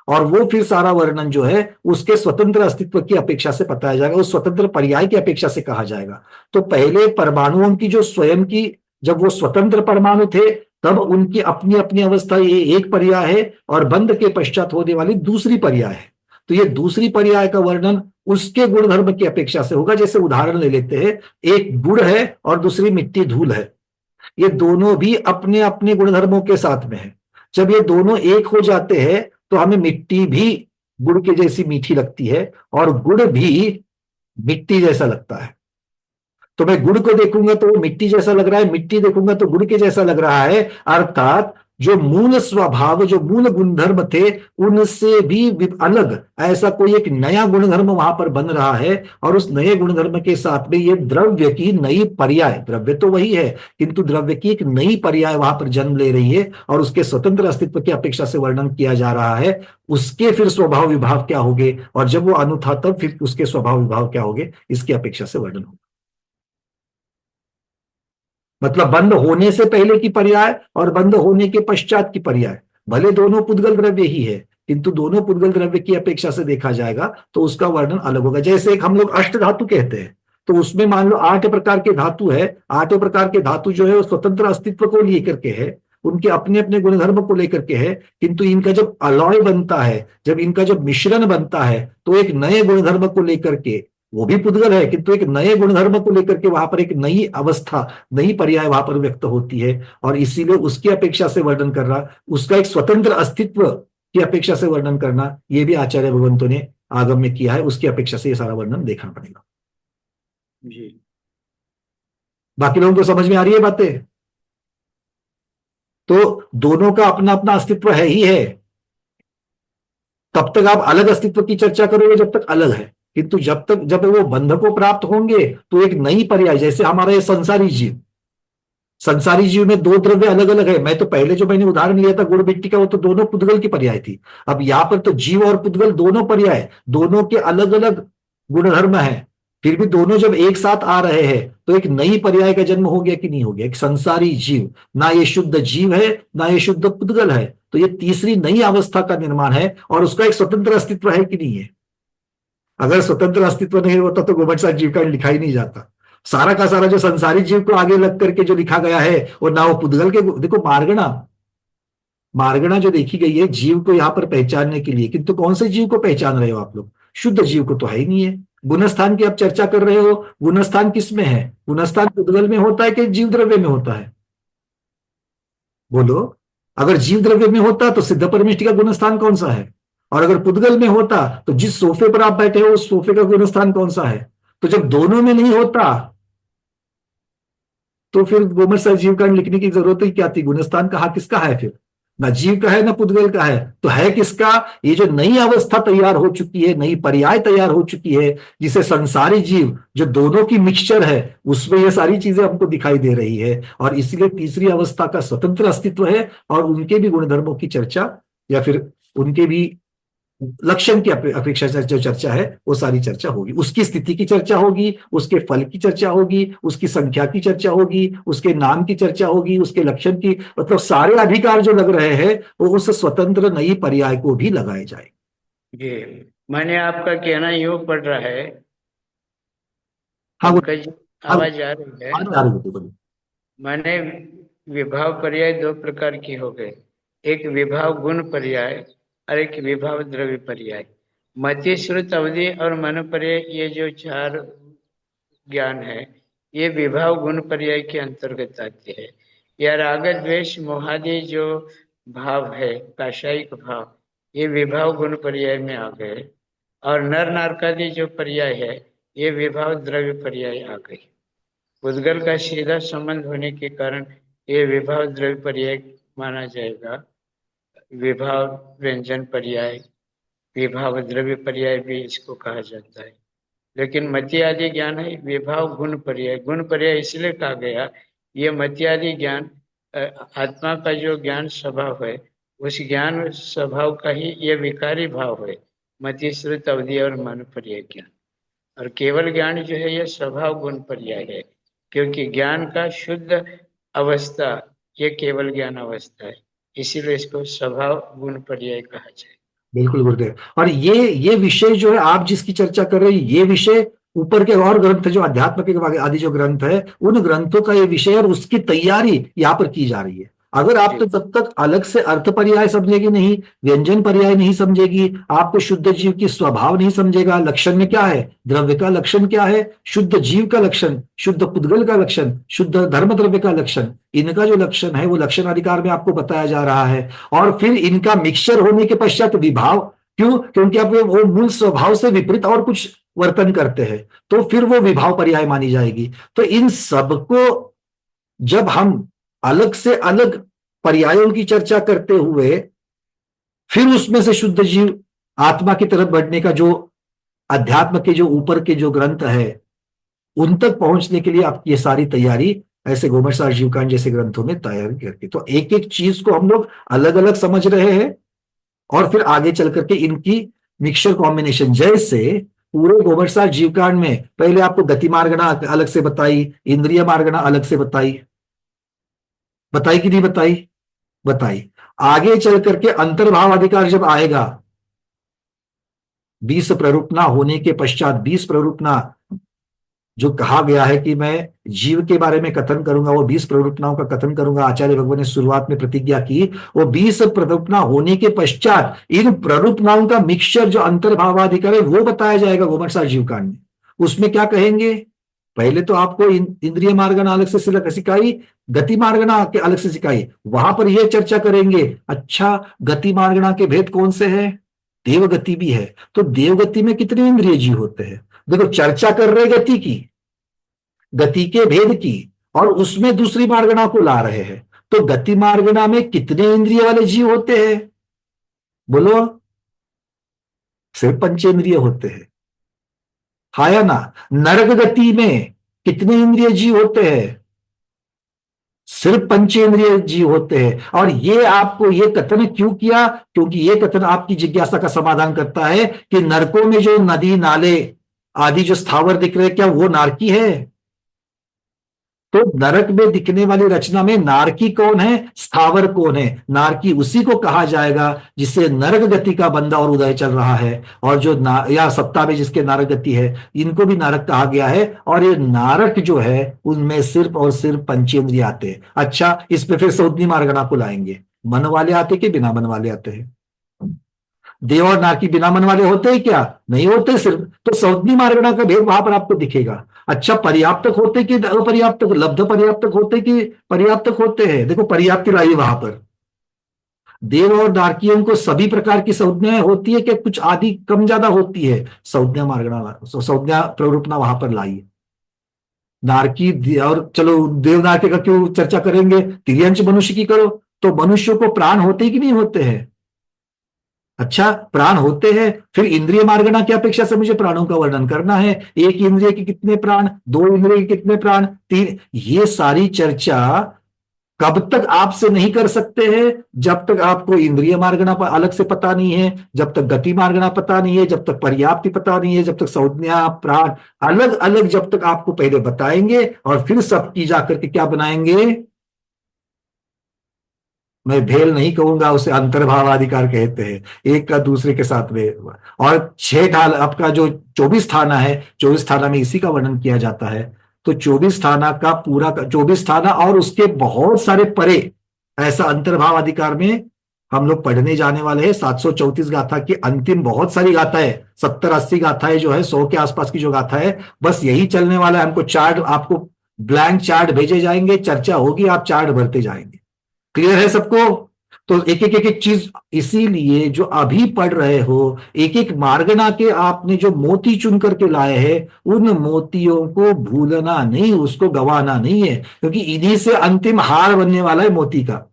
A: और वो फिर सारा वर्णन जो है उसके स्वतंत्र अस्तित्व की अपेक्षा से बताया जाएगा, उस स्वतंत्र पर्याय की अपेक्षा से कहा जाएगा। तो पहले परमाणुओं की जो स्वयं की, जब वो स्वतंत्र परमाणु थे तब उनकी अपनी अपनी अवस्था ये एक पर्याय है, और बंध के पश्चात होने वाली दूसरी पर्याय है। तो ये दूसरी पर्याय का वर्णन उसके गुणधर्म की अपेक्षा से होगा। जैसे उदाहरण ले लेते हैं, एक गुड़ है और दूसरी मिट्टी धूल है, ये दोनों भी अपने अपने गुणधर्मों के साथ में है। जब ये दोनों एक हो जाते हैं तो हमें मिट्टी भी गुड़ के जैसी मीठी लगती है, और गुड़ भी मिट्टी जैसा लगता है। तो मैं गुड़ को देखूंगा तो वो मिट्टी जैसा लग रहा है, मिट्टी देखूंगा तो गुड़ के जैसा लग रहा है। अर्थात जो मूल स्वभाव, जो मूल गुणधर्म थे, उनसे भी अलग ऐसा कोई एक नया गुणधर्म वहां पर बन रहा है, और उस नए गुणधर्म के साथ में ये द्रव्य की नई पर्याय, द्रव्य तो वही है किंतु द्रव्य की एक नई पर्याय वहां पर जन्म ले रही है, और उसके स्वतंत्र अस्तित्व की अपेक्षा से वर्णन किया जा रहा है। उसके फिर स्वभाव विभाव क्या होंगे, और जब वो अनु था तब फिर उसके स्वभाव विभाव क्या होंगे, इसकी अपेक्षा से वर्णन होगा। मतलब बंद होने से पहले की पर्याय और बंद होने के पश्चात की पर्याय, भले दोनों पुद्गल द्रव्य ही है, किंतु दोनों पुद्गल द्रव्य की अपेक्षा से देखा जाएगा तो उसका वर्णन अलग होगा। जैसे एक हम लोग अष्ट धातु कहते हैं, तो उसमें मान लो 8 प्रकार के धातु है, 8 प्रकार के धातु जो है वो स्वतंत्र अस्तित्व को लेकर के है, उनके अपने अपने गुणधर्म को लेकर के है, किंतु इनका जब अलॉय बनता है, जब इनका जब मिश्रण बनता है, तो एक नए गुणधर्म को लेकर के, वो भी पुद्गल है किंतु एक नए गुणधर्म को लेकर के वहां पर एक नई अवस्था, नई पर्याय वहां पर व्यक्त होती है, और इसीलिए उसकी अपेक्षा से वर्णन करना, उसका एक स्वतंत्र अस्तित्व की अपेक्षा से वर्णन करना, ये भी आचार्य भगवंतों ने आगम में किया है। उसकी अपेक्षा से ये सारा वर्णन देखना पड़ेगा
C: जी।
A: बाकी लोगों को समझ में आ रही है बातें? तो दोनों का अपना अपना अस्तित्व है ही है, तब तक आप अलग अस्तित्व की चर्चा करोगे जब तक अलग है, किंतु जब वो बंध को प्राप्त होंगे तो एक नई पर्याय, जैसे हमारा ये संसारी जीव, संसारी जीव में दो द्रव्य अलग अलग है। मैं तो पहले जो मैंने उदाहरण लिया था गुड़ मिट्टी का, वो तो दोनों पुद्गल की पर्याय थी। अब यहां पर तो जीव और पुद्गल दोनों पर्याय, दोनों के अलग अलग गुणधर्म है, फिर भी दोनों जब एक साथ आ रहे हैं तो एक नई पर्याय का जन्म हो गया कि नहीं हो गया? एक संसारी जीव, ना ये शुद्ध जीव है ना ये शुद्ध पुद्गल है, तो ये तीसरी नई अवस्था का निर्माण है, और उसका एक स्वतंत्र अस्तित्व है कि नहीं है? अगर स्वतंत्र अस्तित्व नहीं होता तो गोबरसाह जीव का लिखा ही नहीं जाता। सारा का सारा जो संसारी जीव को आगे लग करके जो लिखा गया है, वो ना वो पुद्गल के, देखो मार्गणा, मार्गणा जो देखी गई है जीव को यहां पर पहचानने के लिए, किंतु कौन से जीव को पहचान रहे हो आप लोग? शुद्ध जीव को तो है ही नहीं है। गुणस्थान की आप चर्चा कर रहे हो, गुणस्थान किस में है? गुणस्थान पुद्गल में होता है कि जीव द्रव्य में होता है? बोलो। अगर जीव द्रव्य में होता तो सिद्ध परमिष्टि का गुणस्थान कौन सा है? और अगर पुद्गल में होता तो जिस सोफे पर आप बैठे हो उस सोफे का गुणस्थान कौन सा है? तो जब दोनों में नहीं होता तो फिर गोमर सर जीव का लिखने की जरूरत ही क्या थी? गुणस्थान कहा किसका है फिर? ना जीव का है ना पुद्गल का है, तो है किसका? ये जो नई अवस्था तैयार हो चुकी है, नई पर्याय तैयार हो चुकी है, जिसे संसारी जीव जो दोनों की मिक्सचर है, उसमें ये सारी चीजें हमको दिखाई दे रही है, और इसलिए तीसरी अवस्था का स्वतंत्र अस्तित्व है, और उनके भी गुणधर्मों की चर्चा, या फिर उनके भी लक्षण की अपेक्षा से जो चर्चा है वो सारी चर्चा होगी। उसकी स्थिति की चर्चा होगी, उसके फल की चर्चा होगी, उसकी संख्या की चर्चा होगी, उसके नाम की चर्चा होगी, उसके लक्षण की, मतलब सारे अधिकार जो लग रहे हैं वो उस स्वतंत्र नई पर्याय को भी लगाए जाए।
C: जी, मैंने आपका कहना यूं पड़ रहा है।
A: हाँ,
C: पंकज,
A: हाँ,
C: आवाज आ रही है?
A: हाँ, बोलिए।
C: माने विभाव पर्याय दो प्रकार की हो गए, एक विभाव गुण पर्याय और एक विभाव द्रव्य पर्याय। मति, श्रुत, अवधि और मन पर्याय, ये जो चार ज्ञान है, ये विभाव गुण पर्याय के अंतर्गत आते हैं। या राग द्वेष मोहादि जो भाव है, काशायिक भाव, ये विभाव गुण पर्याय में आ गए। और नर नारकादि जो पर्याय है, ये विभाव द्रव्य पर्याय आ गई। उद्गल का सीधा संबंध होने के कारण ये विभाव द्रव्य पर्याय माना जाएगा। विभाव व्यंजन पर्याय, विभाव द्रव्य पर्याय भी इसको कहा जाता है। लेकिन मति आदि ज्ञान है विभाव गुण पर्याय। गुण पर्याय इसलिए कहा गया, ये मति आदि ज्ञान आत्मा का जो ज्ञान स्वभाव है, उस ज्ञान स्वभाव का ही ये विकारी भाव है, मति, श्रुत, अवधि और मन पर्याय ज्ञान। और केवल ज्ञान जो है ये स्वभाव गुण पर्याय है, क्योंकि ज्ञान का शुद्ध अवस्था ये केवल ज्ञान अवस्था है, इसीलिए इसको स्वभाव गुण पर्याय कहा जाए।
A: बिल्कुल गुरुदेव। और ये विषय जो है आप जिसकी चर्चा कर रहे हैं, ये विषय ऊपर के और ग्रंथ जो अध्यात्म के आदि जो ग्रंथ है, उन ग्रंथों का ये विषय और उसकी तैयारी यहाँ पर की जा रही है। अगर आप तो जब तक अलग से अर्थ पर्याय समझेगी नहीं, व्यंजन पर्याय नहीं समझेगी, आपको शुद्ध जीव की स्वभाव नहीं समझेगा, लक्षण में क्या है, द्रव्य का लक्षण क्या है, शुद्ध जीव का लक्षण, शुद्ध पुद्गल का लक्षण, शुद्ध धर्म द्रव्य का लक्षण, इनका जो लक्षण है वो लक्षण अधिकार में आपको बताया जा रहा है। और फिर इनका मिक्सचर होने के पश्चात विभाव, क्यों? क्योंकि आप वो मूल स्वभाव से विपरीत और कुछ वर्तन करते हैं, तो फिर वो विभाव पर्याय मानी जाएगी। तो इन सबको जब हम अलग से अलग पर्यायों की चर्चा करते हुए फिर उसमें से शुद्ध जीव आत्मा की तरफ बढ़ने का जो अध्यात्म के जो ऊपर के जो ग्रंथ है, उन तक पहुंचने के लिए आपकी ये सारी तैयारी ऐसे गोमरसार जीवकांड जैसे ग्रंथों में तैयारी करके, तो एक एक चीज को हम लोग अलग अलग समझ रहे हैं, और फिर आगे चल करके इनकी मिक्सचर कॉम्बिनेशन, जैसे पूरे गोमरसार जीवकांड में पहले आपको गति मार्गना अलग से बताई, इंद्रिय मार्गना अलग से बताई, बताई कि नहीं बताई? बताई। आगे चल करके अंतर्भाव अधिकार जब आएगा, 20 प्ररूपना होने के पश्चात, 20 प्ररूपना जो कहा गया है कि मैं जीव के बारे में कथन करूंगा, वो 20 प्ररूपनाओं का कथन करूंगा, आचार्य भगवान ने शुरुआत में प्रतिज्ञा की, वो 20 प्ररूपना होने के पश्चात इन प्ररूपनाओं का मिक्सचर जो अंतर्भावाधिकार है वो बताया जाएगा गोमरसार जीवकांड में। उसमें क्या कहेंगे? पहले तो आपको इंद्रिय मार्गना अलग से सिखाई, गति मार्गना अलग से सिखाई, वहां पर यह चर्चा करेंगे, अच्छा गति मार्गना के भेद कौन से हैं? देवगति भी है, तो देवगति में कितने इंद्रिय जीव होते हैं? देखो चर्चा कर रहे गति की, गति के भेद की, और उसमें दूसरी मार्गना को ला रहे हैं, तो गति मार्गना में कितने इंद्रिय वाले जीव होते हैं? बोलो। सिर्फ पंचेंद्रिय होते हैं, हा या ना? नरक गति में कितने इंद्रिय जीव होते हैं? सिर्फ पंचेंद्रिय जीव होते हैं। और ये आपको ये कथन क्यों किया? क्योंकि ये कथन आपकी जिज्ञासा का समाधान करता है कि नरकों में जो नदी नाले आदि जो स्थावर दिख रहे हैं, क्या वो नारकी है? तो नरक में दिखने वाली रचना में नारकी कौन है, स्थावर कौन है? नारकी उसी को कहा जाएगा जिससे नरक गति का बंधा और उदय चल रहा है, और जो या सत्ता में जिसके नारक गति है, इनको भी नारक कहा गया है। और ये नारक जो है उनमें सिर्फ और सिर्फ पंचेंद्रिय आते हैं। अच्छा, इस पे फिर सौदनी मार्गणा को लाएंगे। मन वाले आते कि बिना मन वाले आते हैं? देव और नारकी बिना मन वाले होते हैं क्या? नहीं होते सिर्फ। तो सौदनी मार्गणा का भेद वहां पर आपको दिखेगा। अच्छा, पर्याप्तक होते कि अपर्याप्तक, लब्ध पर्याप्तक होते कि पर्याप्तक होते हैं? देखो पर्याप्ति लाई वहां पर। देव और नारकियों को सभी प्रकार की संज्ञाएं होती है कि कुछ आदि कम ज्यादा होती है? संज्ञा मार्गणा, संज्ञा प्ररूपणा वहां पर लाई। नारकी और चलो देव नारकी का क्यों चर्चा करेंगे, तिर्यंश मनुष्य की करो। तो मनुष्यों को प्राण होते कि नहीं होते हैं? अच्छा, प्राण होते हैं। फिर इंद्रिय मार्गणा की अपेक्षा से मुझे प्राणों का वर्णन करना है। एक इंद्रिय के कितने प्राण, दो इंद्रिय के कितने प्राण, तीन। ये सारी चर्चा कब तक आपसे नहीं कर सकते हैं? जब तक आपको इंद्रिय मार्गणा पर अलग से पता नहीं है, जब तक गति मार्गणा पता नहीं है, जब तक पर्याप्ति पता नहीं है, जब तक संज्ञा प्राण अलग अलग जब तक आपको पहले बताएंगे, और फिर सबकी जाकर के क्या बनाएंगे? मैं भेल नहीं कहूंगा, उसे अंतर्भावाधिकार कहते हैं, एक का दूसरे के साथ में। और 6 ढाल आपका जो 24 थाना है, 24 थाना में इसी का वर्णन किया जाता है। तो 24 थाना का पूरा 24 थाना और उसके बहुत सारे परे, ऐसा अंतर्भाव अधिकार में हम लोग पढ़ने जाने वाले हैं। 734 गाथा की अंतिम बहुत सारी गाथाएं, 70-80 गाथाएं जो है, 100 के आसपास की जो गाथा है, बस यही चलने वाला है। हमको चार्ट, आपको ब्लैंक चार्ट भेजे जाएंगे, चर्चा होगी, आप चार्ट भरते जाएंगे। क्लियर है सबको? तो एक एक चीज, इसीलिए जो अभी पढ़ रहे हो, एक एक मार्गना के आपने जो मोती चुन करके लाए हैं, उन मोतियों को भूलना नहीं, उसको गवाना नहीं है, क्योंकि इन्हीं से अंतिम हार बनने वाला है मोती का,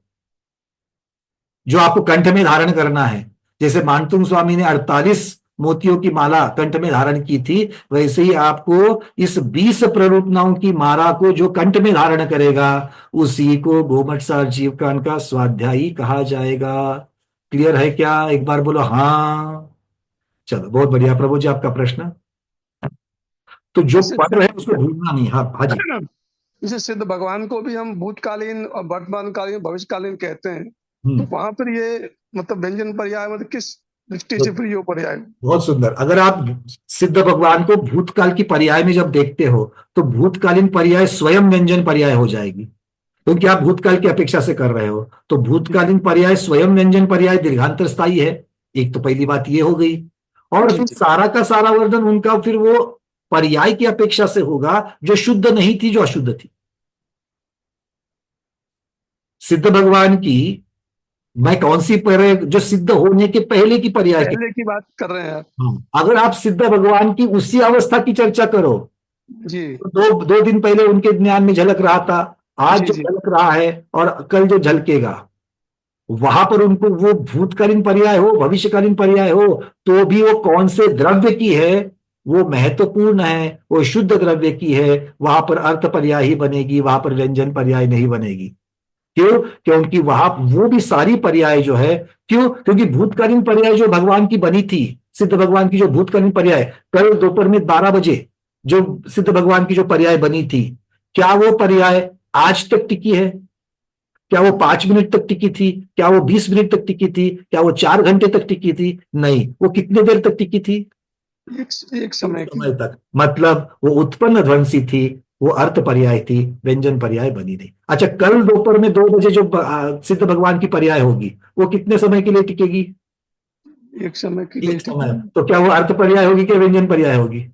A: जो आपको कंठ में धारण करना है। जैसे मानतुंग स्वामी ने 48 मोतियों की माला कंठ में धारण की थी, वैसे ही आपको इस 20 प्ररूपनाओं की माला को जो कंठ में धारण करेगा, उसी को गोमटसार जीवकान का स्वाध्यायी कहा जाएगा। क्लियर है क्या? एक बार बोलो हाँ। चलो, बहुत बढ़िया। प्रभु जी, आपका प्रश्न? तो जो
D: जैसे
A: पढ़ रहे हैं उसको भूलना नहीं। हाँ हाँ जी।
D: जैसे सिद्ध भगवान को भी हम भूतकालीन और वर्तमानकालीन भविष्यकालीन कहते हैं, तो
A: हम्म।
D: वहां पर ये मतलब व्यंजन पर्याय मतलब किस दृष्टि से फिर ये पर्याय?
A: बहुत सुंदर। अगर आप सिद्ध भगवान को भूतकाल की पर्याय में जब देखते हो, तो भूतकालीन पर्याय स्वयं व्यंजन पर्याय हो जाएगी, क्योंकि आप भूतकाल की अपेक्षा से कर रहे हो। तो भूतकालीन पर्याय स्वयं व्यंजन पर्याय दीर्घांतर स्थायी है। एक तो पहली बात ये हो गई। और फिर सारा का सारा वर्णन उनका फिर वो पर्याय की अपेक्षा से होगा जो शुद्ध नहीं थी, जो अशुद्ध थी। सिद्ध भगवान की मैं कौन सी पर्याय, जो सिद्ध होने के पहले की पर्याय की,
D: पहले की बात कर रहे हैं आप?
A: अगर आप सिद्ध भगवान की उसी अवस्था की चर्चा करो,
D: जी।
A: तो दो दिन पहले उनके ज्ञान में झलक रहा था, आज
D: जी,
A: जो
D: जी।
A: झलक रहा है और कल जो झलकेगा, वहां पर उनको वो भूतकालीन पर्याय हो, भविष्यकालीन पर्याय हो, तो भी वो कौन से द्रव्य की है वो महत्वपूर्ण है। वो शुद्ध द्रव्य की है, वहां पर अर्थ पर्याय ही बनेगी, वहां पर व्यंजन पर्याय नहीं बनेगी। क्यों? क्योंकि वहां वो भी सारी पर्याय जो है, क्यों? क्योंकि भूतकालीन पर्याय जो भगवान की बनी थी, सिद्ध भगवान की जो भूतकालीन पर्याय कल दोपहर में 12 बजे जो सिद्ध भगवान की जो पर्याय बनी थी, क्या वो पर्याय आज तक टिकी है? क्या वो 5 मिनट तक टिकी थी? क्या वो 20 मिनट तक टिकी थी? क्या वो 4 घंटे तक टिकी थी? नहीं। वो कितने देर तक टिकी थी?
D: एक समय
A: तक। मतलब वो उत्पन्न ध्वंसी थी, वो अर्थ पर्याय थी, व्यंजन पर्याय बनी नहीं। अच्छा, कल दोपहर में 2 बजे जो सिद्ध भगवान की पर्याय होगी, वो कितने समय के लिए टिकेगी?
D: एक समय के
A: एक
D: लिए
A: समय। तो क्या वो अर्थ पर्याय होगी कि व्यंजन पर्याय होगी?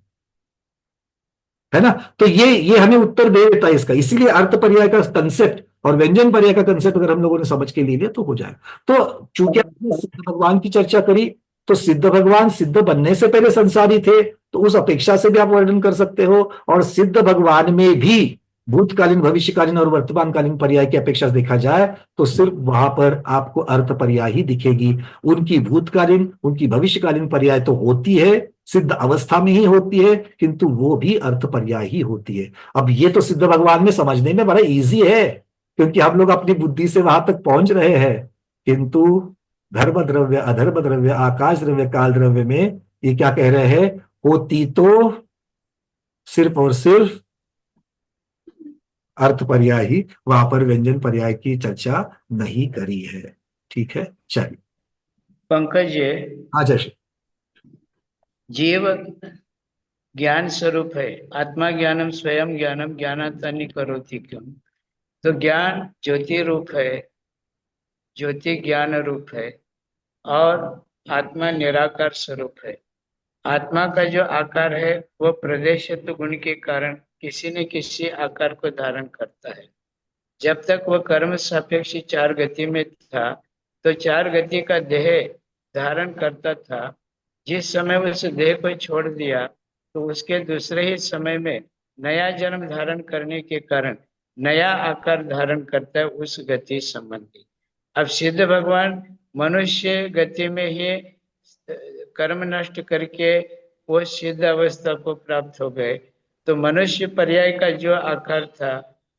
A: है ना? तो ये हमें उत्तर दे देता है इसका। इसीलिए अर्थ पर्याय का कंसेप्ट और व्यंजन पर्याय का कंसेप्ट अगर हम लोगों ने समझ के ले लिया तो हो जाएगा। तो चूंकि हमने सिद्ध भगवान की चर्चा करी, तो सिद्ध भगवान सिद्ध बनने से पहले संसारी थे, तो उस अपेक्षा से भी आप वर्णन कर सकते हो। और सिद्ध भगवान में भी भूतकालीन, भविष्यकालीन और वर्तमानकालीन पर्याय की अपेक्षा से देखा जाए, तो सिर्फ वहां पर आपको अर्थ पर्याय ही दिखेगी। उनकी भूतकालीन, उनकी भविष्यकालीन पर्याय तो होती है, सिद्ध अवस्था में ही होती है, किंतु वो भी अर्थ पर्याय ही होती है। अब ये तो सिद्ध भगवान में समझने में बड़ा इजी है, क्योंकि हम लोग अपनी बुद्धि से वहां तक पहुंच रहे हैं, किंतु धर्म द्रव्य, अधर्म द्रव्य, आकाश द्रव्य, काल द्रव्य में ये क्या कह रहे हैं, होती तो सिर्फ और सिर्फ अर्थ पर्याय ही, वहां पर व्यंजन पर्याय की चर्चा नहीं करी है। ठीक है, चलिए।
C: पंकज जी,
A: हाँ जैसे
C: जीव ज्ञान स्वरूप है, आत्मा ज्ञानम स्वयं ज्ञानम ज्ञानात्मनि करोति क्यों। तो ज्ञान ज्योति रूप है, ज्योति ज्ञान रूप है, और आत्मा निराकार स्वरूप है। आत्मा का जो आकार है वो प्रदेशत्व गुण के कारण किसी न किसी आकार को धारण करता है। जब तक वह कर्म सापेक्ष चार गति में था तो चार गति का देह धारण करता था। जिस समय उस देह को छोड़ दिया तो उसके दूसरे ही समय में नया जन्म धारण करने के कारण नया आकार धारण करता है उस गति संबंधी। अब सिद्ध भगवान मनुष्य गति में ही कर्म नष्ट करके वो सिद्ध अवस्था को प्राप्त हो गए। तो मनुष्य पर्याय का जो आकार था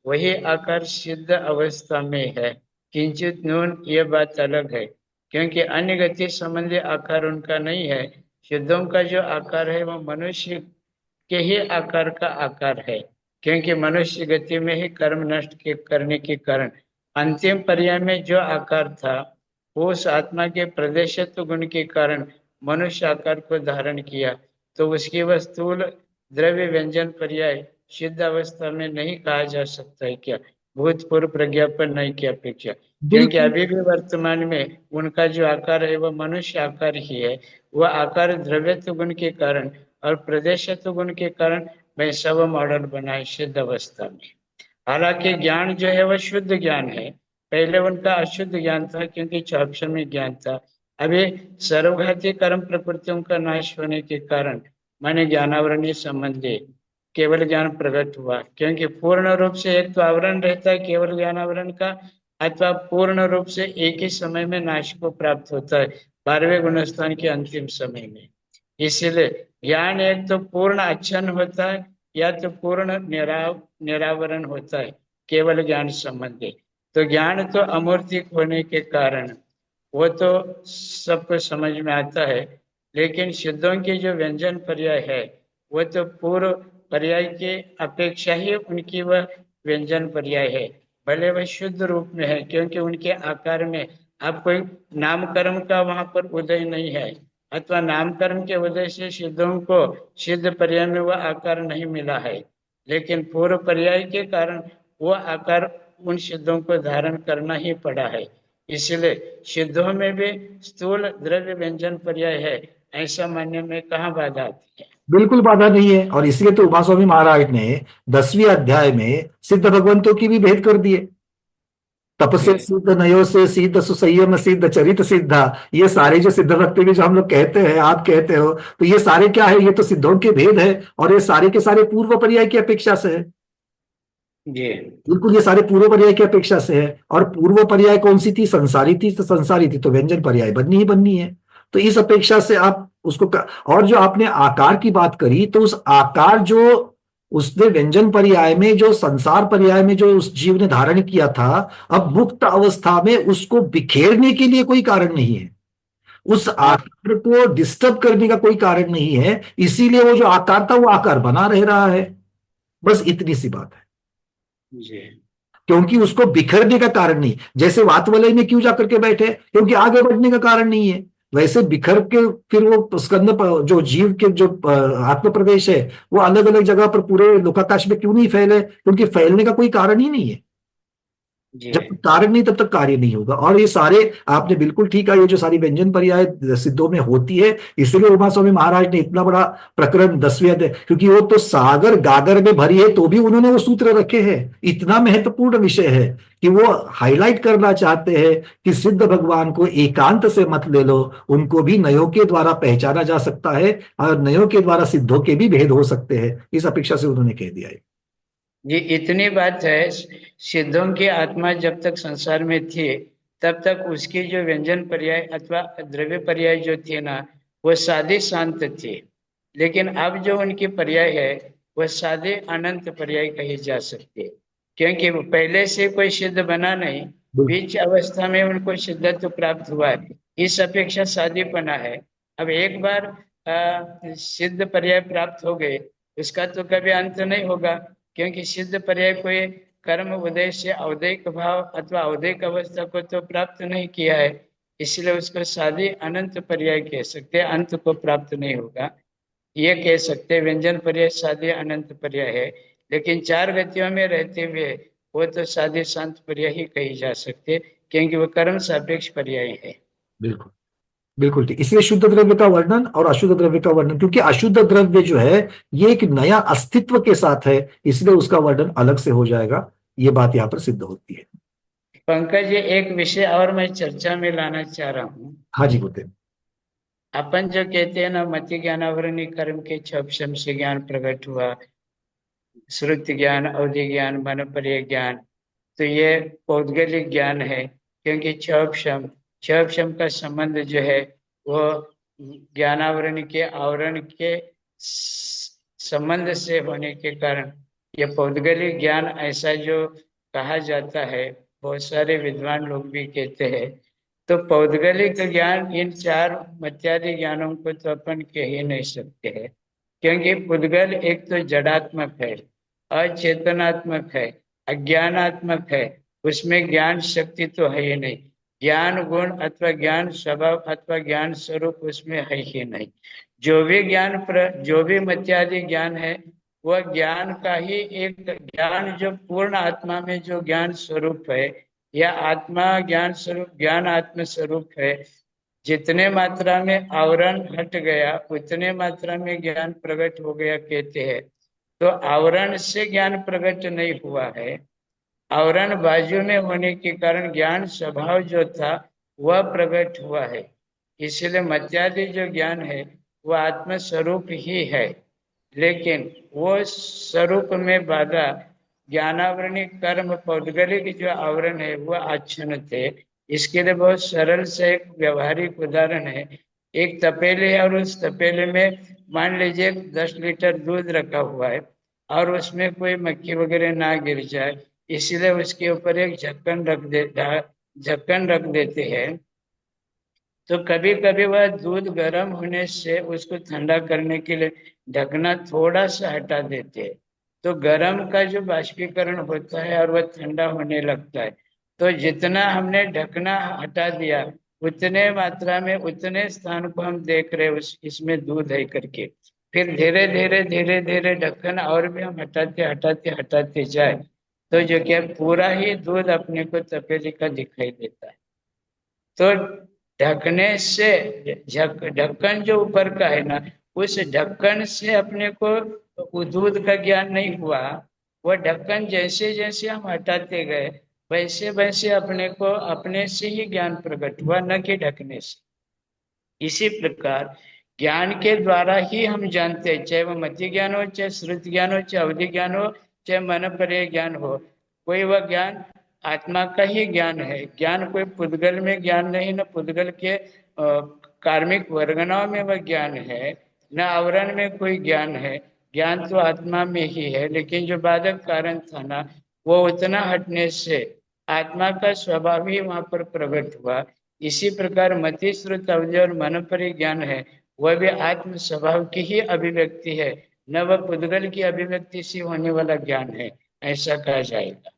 C: वही आकार सिद्ध अवस्था में है। किंचित न्यून ये बात अलग है, क्योंकि अन्य गति संबंधी आकार उनका नहीं है। सिद्धों का जो आकार है वो मनुष्य के ही आकार का आकार है, क्योंकि मनुष्य गति में ही कर्म नष्ट के करने के कारण अंतिम पर्याय में जो आकार था वो उस आत्मा के प्रदेशत्व गुण के कारण मनुष्य आकार को धारण किया। तो उसकी वह स्थूल द्रव्य व्यंजन पर्याय सिद्ध अवस्था में नहीं कहा जा सकता है क्या, भूतपूर्व प्रज्ञा पर नहीं की अपेक्षा, क्योंकि
A: बिल्कुल
C: अभी भी वर्तमान में उनका जो आकार है वह मनुष्य आकार ही है। वह आकार द्रव्यत्व गुण के कारण और प्रदेशत्व गुण के कारण वैसा वह मॉडल बना है सिद्ध अवस्था में। हालांकि ज्ञान जो है वह शुद्ध ज्ञान है, पहले उनका अशुद्ध ज्ञान था क्योंकि चौक्षर में ज्ञान था। अभी सर्वघाती कर्म प्रकृतियों का नाश होने के कारण माने ज्ञानावरणीय संबंधी केवल ज्ञान प्रकट हुआ, क्योंकि पूर्ण रूप से एक तो आवरण रहता है केवल ज्ञानावरण का, अथवा पूर्ण रूप से एक ही समय में नाश को प्राप्त होता है 12वें गुणस्थान के अंतिम समय में। इसीलिए ज्ञान एक तो पूर्ण अच्छन होता है या तो पूर्ण निरावरण होता है केवल ज्ञान संबंधी। तो ज्ञान तो अमूर्तिक होने के कारण वो तो सबको समझ में आता है, लेकिन सिद्धों के जो व्यंजन पर्याय है वो तो पूर्व पर्याय के अपेक्षा ही उनकी वह व्यंजन पर्याय है, भले वह शुद्ध रूप में है, क्योंकि उनके आकार में अब कोई नामकर्म का वहां पर उदय नहीं है, अथवा नामकर्म के उदय से सिद्धों को सिद्ध पर्याय में वह आकार नहीं मिला है। लेकिन पूर्व पर्याय के कारण वह आकार उन सिद्धों को धारण करना ही पड़ा है। इसलिए सिद्धों में भी स्थूल द्रव्य व्यंजन पर्याय है, ऐसा मानने में कहाँ बाधा आती है।
A: बिल्कुल बाधा नहीं है, और इसलिए तो उमा स्वामी महाराज ने 10वें अध्याय में सिद्ध भगवंतों की भी भेद कर दिए। तप से सिद्ध, नयो से सिद्ध, सुसंयम सिद्ध, चरित सिद्धा, ये सारे जो सिद्ध भक्ति भी जो हम लोग कहते हैं, आप कहते हो, तो ये सारे क्या है, ये तो सिद्धों के भेद है, और ये सारे के सारे पूर्व पर्याय की अपेक्षा से है।
C: जी
A: बिल्कुल, ये सारे पूर्व पर्याय की अपेक्षा से है। और पूर्व पर्याय कौन सी थी, संसारी थी, तो संसारी थी तो व्यंजन पर्याय बननी ही बननी है। तो इस अपेक्षा से आप उसको और जो आपने आकार की बात करी, तो उस आकार जो उसने व्यंजन पर्याय में, जो संसार पर्याय में जो उस जीव ने धारण किया था, अब मुक्त अवस्था में उसको बिखेरने के लिए कोई कारण नहीं है, उस आकार को डिस्टर्ब करने का कोई कारण नहीं है, इसीलिए वो जो आकार था वो आकार बना रह रहा है। बस इतनी सी बात है,
C: जी
A: क्योंकि उसको बिखरने का कारण नहीं। जैसे वातवलय में क्यों जाकर के बैठे, क्योंकि आगे बढ़ने का कारण नहीं है। वैसे बिखर के फिर वो स्कंद जो जीव के जो आत्म प्रदेश है वो अलग अलग जगह पर पूरे लोकाकाश में क्यों नहीं फैले, क्योंकि फैलने का कोई कारण ही नहीं है।
C: जी
A: जब तक कारण नहीं तब तक कार्य नहीं होगा। और ये सारे आपने बिल्कुल ठीक है, ये जो सारी व्यंजन पर्याय सिद्धों में होती है, इसलिए उमा स्वामी महाराज ने इतना बड़ा प्रकरण 10वें अध्याय, क्योंकि वो तो सागर गागर में भरी है तो भी उन्होंने वो सूत्र रखे हैं। इतना महत्वपूर्ण विषय है कि वो हाईलाइट करना चाहते हैं कि सिद्ध भगवान को एकांत से मत ले लो, उनको भी नयों के द्वारा पहचाना जा सकता है, और नयों के द्वारा सिद्धों के भी भेद हो सकते हैं, इस अपेक्षा से उन्होंने कह दिया है।
C: जी, इतनी बात है। सिद्धों की आत्मा जब तक संसार में थी तब तक उसकी जो व्यंजन पर्याय अथवा द्रव्य पर्याय जो थे ना वो सादे शांत थे, लेकिन अब जो उनकी पर्याय है वह सादे अनंत पर्याय कही जा सकती है, क्योंकि वो पहले से कोई सिद्ध बना नहीं, बीच अवस्था में उनको सिद्धत्व प्राप्त हुआ है, इस अपेक्षा सादीपना है। अब एक बार सिद्ध पर्याय प्राप्त हो गए, उसका तो कभी अंत नहीं होगा, क्योंकि सिद्ध पर्याय कोई कर्म उदय से अवदैक भाव अथवा अवदैक अवस्था को तो प्राप्त नहीं किया है, इसलिए उसको सादी अनंत पर्याय कह सकते हैं, अंत को प्राप्त नहीं होगा ये कह सकते हैं। व्यंजन पर्याय सादी अनंत पर्याय है, लेकिन चार गतियों में रहते हुए वो तो सादी शांत पर्याय ही कही जा सकते, क्योंकि वो कर्म सापेक्ष पर्याय है।
A: बिल्कुल बिल्कुल ठीक। इसलिए शुद्ध द्रव्य का वर्णन और अशुद्ध द्रव्य का वर्णन, क्योंकि अशुद्ध द्रव्य जो है ये एक नया अस्तित्व के साथ है, इसलिए उसका वर्णन अलग से हो जाएगा, ये बात यहाँ पर सिद्ध होती है।
C: पंकज जी, एक विषय और मैं चर्चा में लाना चाह रहा हूँ।
A: हाँ जी बोलते हैं।
C: अपन जो कहते हैं ना, मति ज्ञानावरणी कर्म के क्षम से ज्ञान प्रकट हुआ, श्रुति ज्ञान, अवधि ज्ञान, मन पर्य ज्ञान, तो ये पौद्गलिक ज्ञान है, क्योंकि क्षम का संबंध जो है वो ज्ञानावरण के आवरण के संबंध से होने के कारण ये पौद्गलिक ज्ञान ऐसा जो कहा जाता है, बहुत सारे विद्वान लोग भी कहते हैं। तो पौद्गलिक ज्ञान इन चार मत्यादि ज्ञानों को तो अपन कह ही नहीं सकते हैं, क्योंकि पुद्गल एक तो जड़ात्मक है, अचेतनात्मक है, अज्ञानात्मक है, उसमें ज्ञान शक्ति तो है ही नहीं, ज्ञान गुण अथवा ज्ञान स्वभाव अथवा ज्ञान स्वरूप उसमें है ही नहीं। जो भी मत्यादि ज्ञान है वह ज्ञान का ही एक ज्ञान, जो पूर्ण आत्मा में जो ज्ञान स्वरूप है, या आत्मा ज्ञान स्वरूप, ज्ञान आत्म स्वरूप है, जितने मात्रा में आवरण हट गया उतने मात्रा में ज्ञान प्रकट हो गया कहते हैं। तो आवरण से ज्ञान प्रकट नहीं हुआ है, आवरण बाजू में होने के कारण ज्ञान स्वभाव जो था वह प्रकट हुआ है। इसलिए मत्यादि जो ज्ञान है वह आत्म स्वरूप ही है, लेकिन वो स्वरूप में बाधा ज्ञानावरणी कर्म पौद्गलिक जो आवरण है वह आच्छन्न थे। इसके लिए बहुत सरल से एक व्यवहारिक उदाहरण है। एक तपेले है और उस तपेले में मान लीजिए 10 लीटर दूध रखा हुआ है और उसमें कोई मक्खी वगैरह ना गिर जाए, इसलिए उसके ऊपर एक ढक्कन रख देते हैं। तो कभी कभी वह दूध गर्म होने से उसको ठंडा करने के लिए ढकना थोड़ा सा हटा देते हैं, तो गर्म का जो बाष्पीकरण होता है और वह ठंडा होने लगता है। तो जितना हमने ढकना हटा दिया उतने मात्रा में उतने स्थान को हम देख रहे उस इसमें दूध है करके, फिर धीरे धीरे ढक्कन और भी हम हटाते जाए तो जो क्या पूरा ही दूध अपने को तपेली का दिखाई देता है। तो ढकने से ढक्कन जो ऊपर का है ना, उस ढक्कन से अपने को दूध का ज्ञान नहीं हुआ, वह ढक्कन जैसे जैसे हम हटाते गए वैसे वैसे अपने को अपने से ही ज्ञान प्रकट हुआ, न कि ढकने से। इसी प्रकार ज्ञान के द्वारा ही हम जानते हैं, चाहे वह मति ज्ञान हो, चाहे श्रुति ज्ञान हो, चाहे अवधि ज्ञान हो, चाहे मन पर्य ज्ञान हो, कोई वह ज्ञान आत्मा का ही ज्ञान है। ज्ञान कोई पुद्गल में ज्ञान नहीं, न पुद्गल के कार्मिक वर्गनाओं में वह ज्ञान है, न आवरण में कोई ज्ञान है। ज्ञान तो आत्मा में ही है, लेकिन जो बाधक कारण था ना, वो उतना हटने से आत्मा का स्वभाव ही वहां पर प्रकट हुआ। इसी प्रकार मति श्रुत अवधि और मन पर ज्ञान है, वह भी आत्म स्वभाव की ही अभिव्यक्ति है, न वह पुद्गल की अभिव्यक्ति से होने वाला ज्ञान है, ऐसा कहा जाएगा।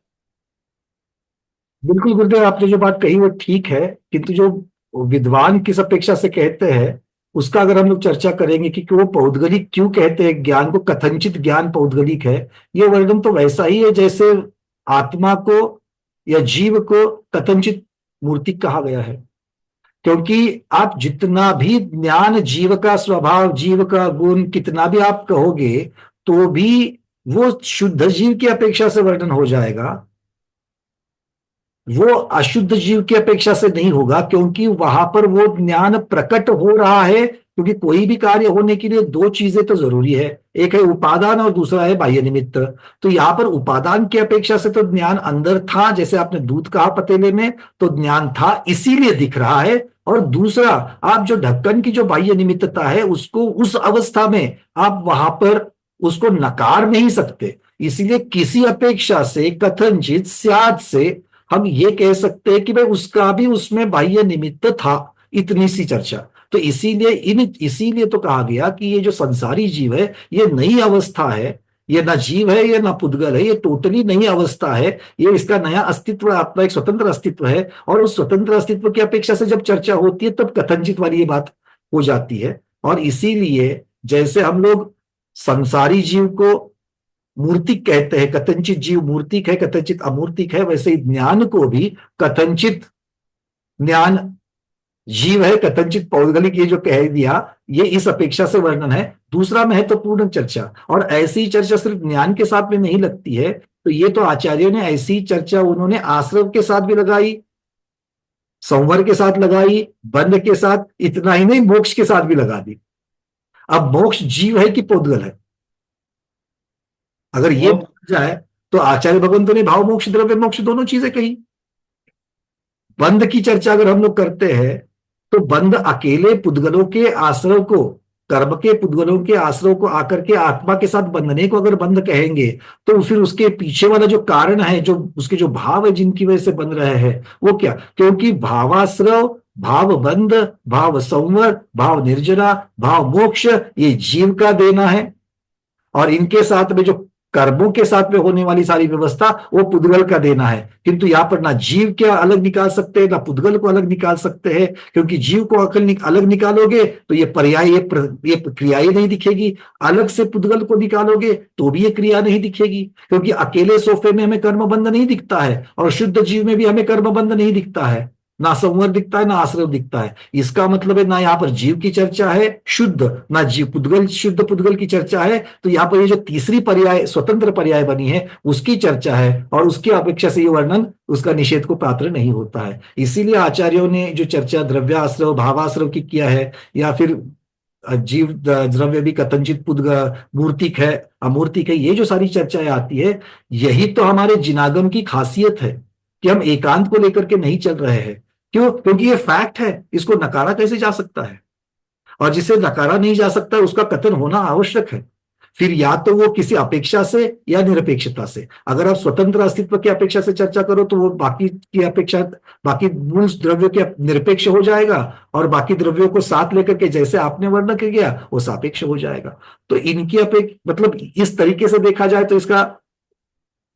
A: बिल्कुल गुरुदेव, आपने जो बात कही वो ठीक है, किंतु जो विद्वान किस अपेक्षा से कहते हैं उसका अगर हम लोग चर्चा करेंगे कि वो पौद्गलिक क्यों कहते हैं, ज्ञान को कथनचित ज्ञान पौद्गलिक है, ये वर्णन तो वैसा ही है जैसे आत्मा को या जीव को कथनचित मूर्ति कहा गया है। क्योंकि आप जितना भी ज्ञान, जीव का स्वभाव, जीव का गुण कितना भी आप कहोगे तो भी वो शुद्ध जीव की अपेक्षा से वर्णन हो जाएगा, वो अशुद्ध जीव की अपेक्षा से नहीं होगा, क्योंकि वहां पर वो ज्ञान प्रकट हो रहा है। क्योंकि कोई भी कार्य होने के लिए दो चीजें तो जरूरी है, एक है उपादान और दूसरा है बाह्य निमित्त। तो यहां पर उपादान की अपेक्षा से तो ज्ञान अंदर था, जैसे आपने दूध कहा पतीले में, तो ज्ञान था इसीलिए दिख रहा है। और दूसरा, आप जो ढक्कन की जो बाह्य निमित्तता है उसको उस अवस्था में आप वहां पर उसको नकार नहीं सकते। इसीलिए किसी अपेक्षा से कथनचित स्यात् से हम ये कह सकते हैं कि भाई उसका भी उसमें बाह्य निमित्त था, इतनी सी चर्चा। तो इसीलिए तो कहा गया कि ये जो संसारी जीव है ये नई अवस्था है, ये ना जीव है, ये ना पुद्गल है, ये टोटली नई अवस्था है, ये इसका नया अस्तित्व, अपना एक स्वतंत्र अस्तित्व है। और उस स्वतंत्र अस्तित्व की अपेक्षा से जब चर्चा होती है तब कथनचित वाली ये बात हो जाती है। और इसीलिए जैसे हम लोग संसारी जीव को मूर्तिक कहते हैं, कथनचित जीव मूर्तिक है, कथनचित अमूर्तिक है, वैसे ही ज्ञान को भी कथनचित ज्ञान जीव है, कथनचित पौद्गलिक, ये जो कह दिया ये इस अपेक्षा से वर्णन है। दूसरा महत्वपूर्ण चर्चा, और ऐसी चर्चा सिर्फ ज्ञान के साथ में नहीं लगती है, तो ये तो आचार्यों ने ऐसी चर्चा उन्होंने आश्रव के साथ भी लगाई, संवर के साथ लगाई, बंध के साथ, इतना ही नहीं मोक्ष के साथ भी लगा दी। अब मोक्ष जीव है कि पौद्गल है, अगर ये जाए तो आचार्य भगवंतों ने भाव मोक्ष द्रव्य मोक्ष दोनों चीजें कही। बंध की चर्चा अगर हम लोग करते हैं तो बंध अकेले पुद्गलों के आश्रव को, कर्म के पुद्गलों के आश्रव को आकर के आत्मा के साथ बंधने को अगर बंध कहेंगे तो फिर उसके पीछे वाला जो कारण है, जो उसके जो भाव है जिनकी वजह से बंध रहे हैं वो क्या, क्योंकि भावाश्रव, भाव बंध, भाव संवर, भाव निर्जना, भाव मोक्ष ये जीव का देना है। और इनके साथ में जो कर्मों के साथ में होने वाली सारी व्यवस्था वो पुद्गल का देना है। किंतु यहां पर ना जीव के अलग निकाल सकते हैं ना पुद्गल को अलग निकाल सकते हैं, क्योंकि जीव को अलग निकालोगे तो ये पर्याय, ये क्रिया ही नहीं दिखेगी। अलग से पुद्गल को निकालोगे तो भी ये क्रिया नहीं दिखेगी, क्योंकि अकेले सोफे में हमें कर्मबंध नहीं दिखता है और शुद्ध जीव में भी हमें कर्मबंध नहीं दिखता है, ना संवर दिखता है ना आश्रव दिखता है। इसका मतलब है ना यहाँ पर जीव की चर्चा है शुद्ध, ना जीव पुद्गल, शुद्ध पुद्गल की चर्चा है। तो यहाँ पर ये जो तीसरी पर्याय स्वतंत्र पर्याय बनी है उसकी चर्चा है, और उसकी अपेक्षा से ये वर्णन उसका निषेध को पात्र नहीं होता है। इसीलिए आचार्यों ने जो चर्चा द्रव्याश्रव भावाश्रव की किया है, या फिर जीव द्रव्य भी कथनचित पुद्गल मूर्तिक है अमूर्तिक है, ये जो सारी चर्चाएं आती है, यही तो हमारे जिनागम की खासियत है कि हम एकांत को लेकर के नहीं चल रहे हैं। क्यों? क्योंकि ये फैक्ट है, इसको नकारा कैसे जा सकता है, और जिसे नकारा नहीं जा सकता उसका कथन होना आवश्यक है। फिर या तो वो किसी अपेक्षा से या निरपेक्षता से। अगर आप स्वतंत्र अस्तित्व की अपेक्षा से चर्चा करो तो वो बाकी की अपेक्षा, बाकी मूल द्रव्यों के निरपेक्ष हो जाएगा, और बाकी द्रव्यों को साथ लेकर के जैसे आपने वर्णन कर गया वो सापेक्ष हो जाएगा। तो इनकी मतलब इस तरीके से देखा जाए तो इसका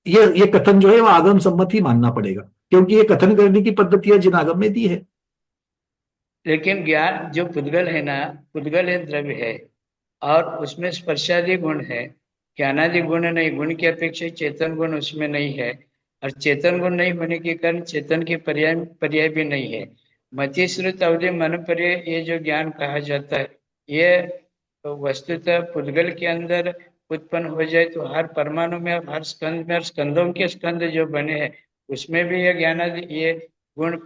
A: ये कथन जो है वो आगम सम्मत ही मानना पड़ेगा, क्योंकि ये कथन करने की पद्धतियां जिन आगम में दी है।
C: लेकिन ज्ञान जो पुद्गल है ना, पुद्गल है, द्रव्य है, और उसमें स्पर्शादि गुण है, ज्ञानादि गुण नहीं, गुण की अपेक्षा चेतन गुण उसमें नहीं है, और चेतन गुण नहीं होने के कारण चेतन के पर्याय भी नहीं है। मति श्रुत अवधि मन पर्याय, ये जो ज्ञान कहा जाता है ये वस्तुतः पुद्गल के अंदर उत्पन्न हो जाए तो हर परमाणु में, हर स्कंद में, हर स्कंदों के स्कंद जो बने हैं उसमें भी ये ज्ञानादि ये गुण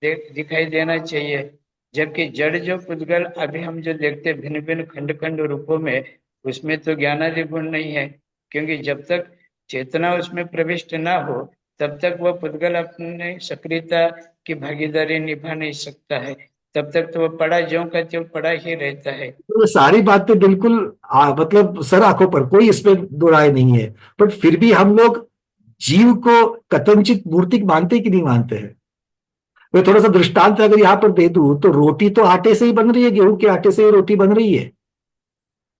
C: दिखाई देना चाहिए। जबकि जड़ जो पुद्गल अभी हम जो देखते हैं भिन्न भिन्न खंड खंड रूपों में, उसमें तो ज्ञानादि गुण नहीं है, क्योंकि जब तक चेतना उसमें प्रविष्ट ना हो तब तक वह पुद्गल अपने सक्रियता की भागीदारी निभा नहीं सकता है, तब तक तो वह पड़ा ज्यों का त्यों पड़ा ही रहता है।
A: तो ये सारी बातें बिल्कुल मतलब सर आंखों पर, कोई इसमें दो राय नहीं है। पर फिर भी हम लोग जीव को कथनचित मूर्तिक मानते कि नहीं मानते हैं? मैं थोड़ा सा दृष्टांत अगर यहाँ पर दे दूं तो रोटी तो आटे से ही बन रही है, गेहूं के आटे से ही रोटी बन रही है।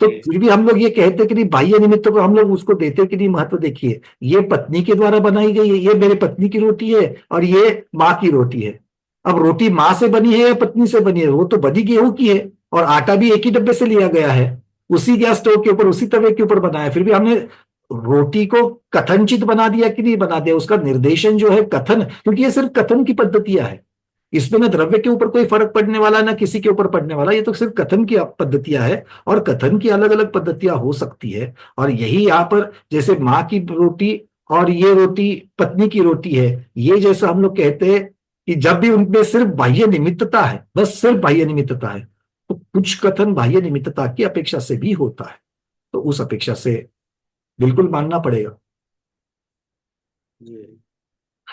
A: तो फिर भी हम लोग ये कहते कि नहीं, बाह्य निमित्त को हम लोग उसको देते कि नहीं महत्व। देखिए ये पत्नी के द्वारा बनाई गई है, ये मेरे पत्नी की रोटी है और ये माँ की रोटी है। अब रोटी माँ से बनी है या पत्नी से बनी है, वो तो बनी गेहूं की है, और आटा भी एक ही डब्बे से लिया गया है, उसी गैस स्टोव के ऊपर उसी तवे के ऊपर बनाया। फिर भी हमने रोटी को कथनचित बना दिया कि नहीं बना दिया, उसका निर्देशन जो है कथन, क्योंकि ये सिर्फ कथन की पद्धतियां है, इसमें ना द्रव्य के ऊपर कोई फर्क पड़ने वाला ना किसी के ऊपर पड़ने वाला, ये तो सिर्फ कथन की पद्धतियां है, और कथन की अलग अलग पद्धतियां हो सकती है। और यही यहाँ पर जैसे माँ की रोटी और ये रोटी पत्नी की रोटी है, ये जैसा हम लोग कहते हैं कि जब भी उनमें सिर्फ बाह्य निमित्तता है, बस सिर्फ बाह्य निमित्तता है, तो कुछ कथन बाह्य निमित्तता की अपेक्षा से भी होता है, तो उस अपेक्षा से बिल्कुल मानना पड़ेगा।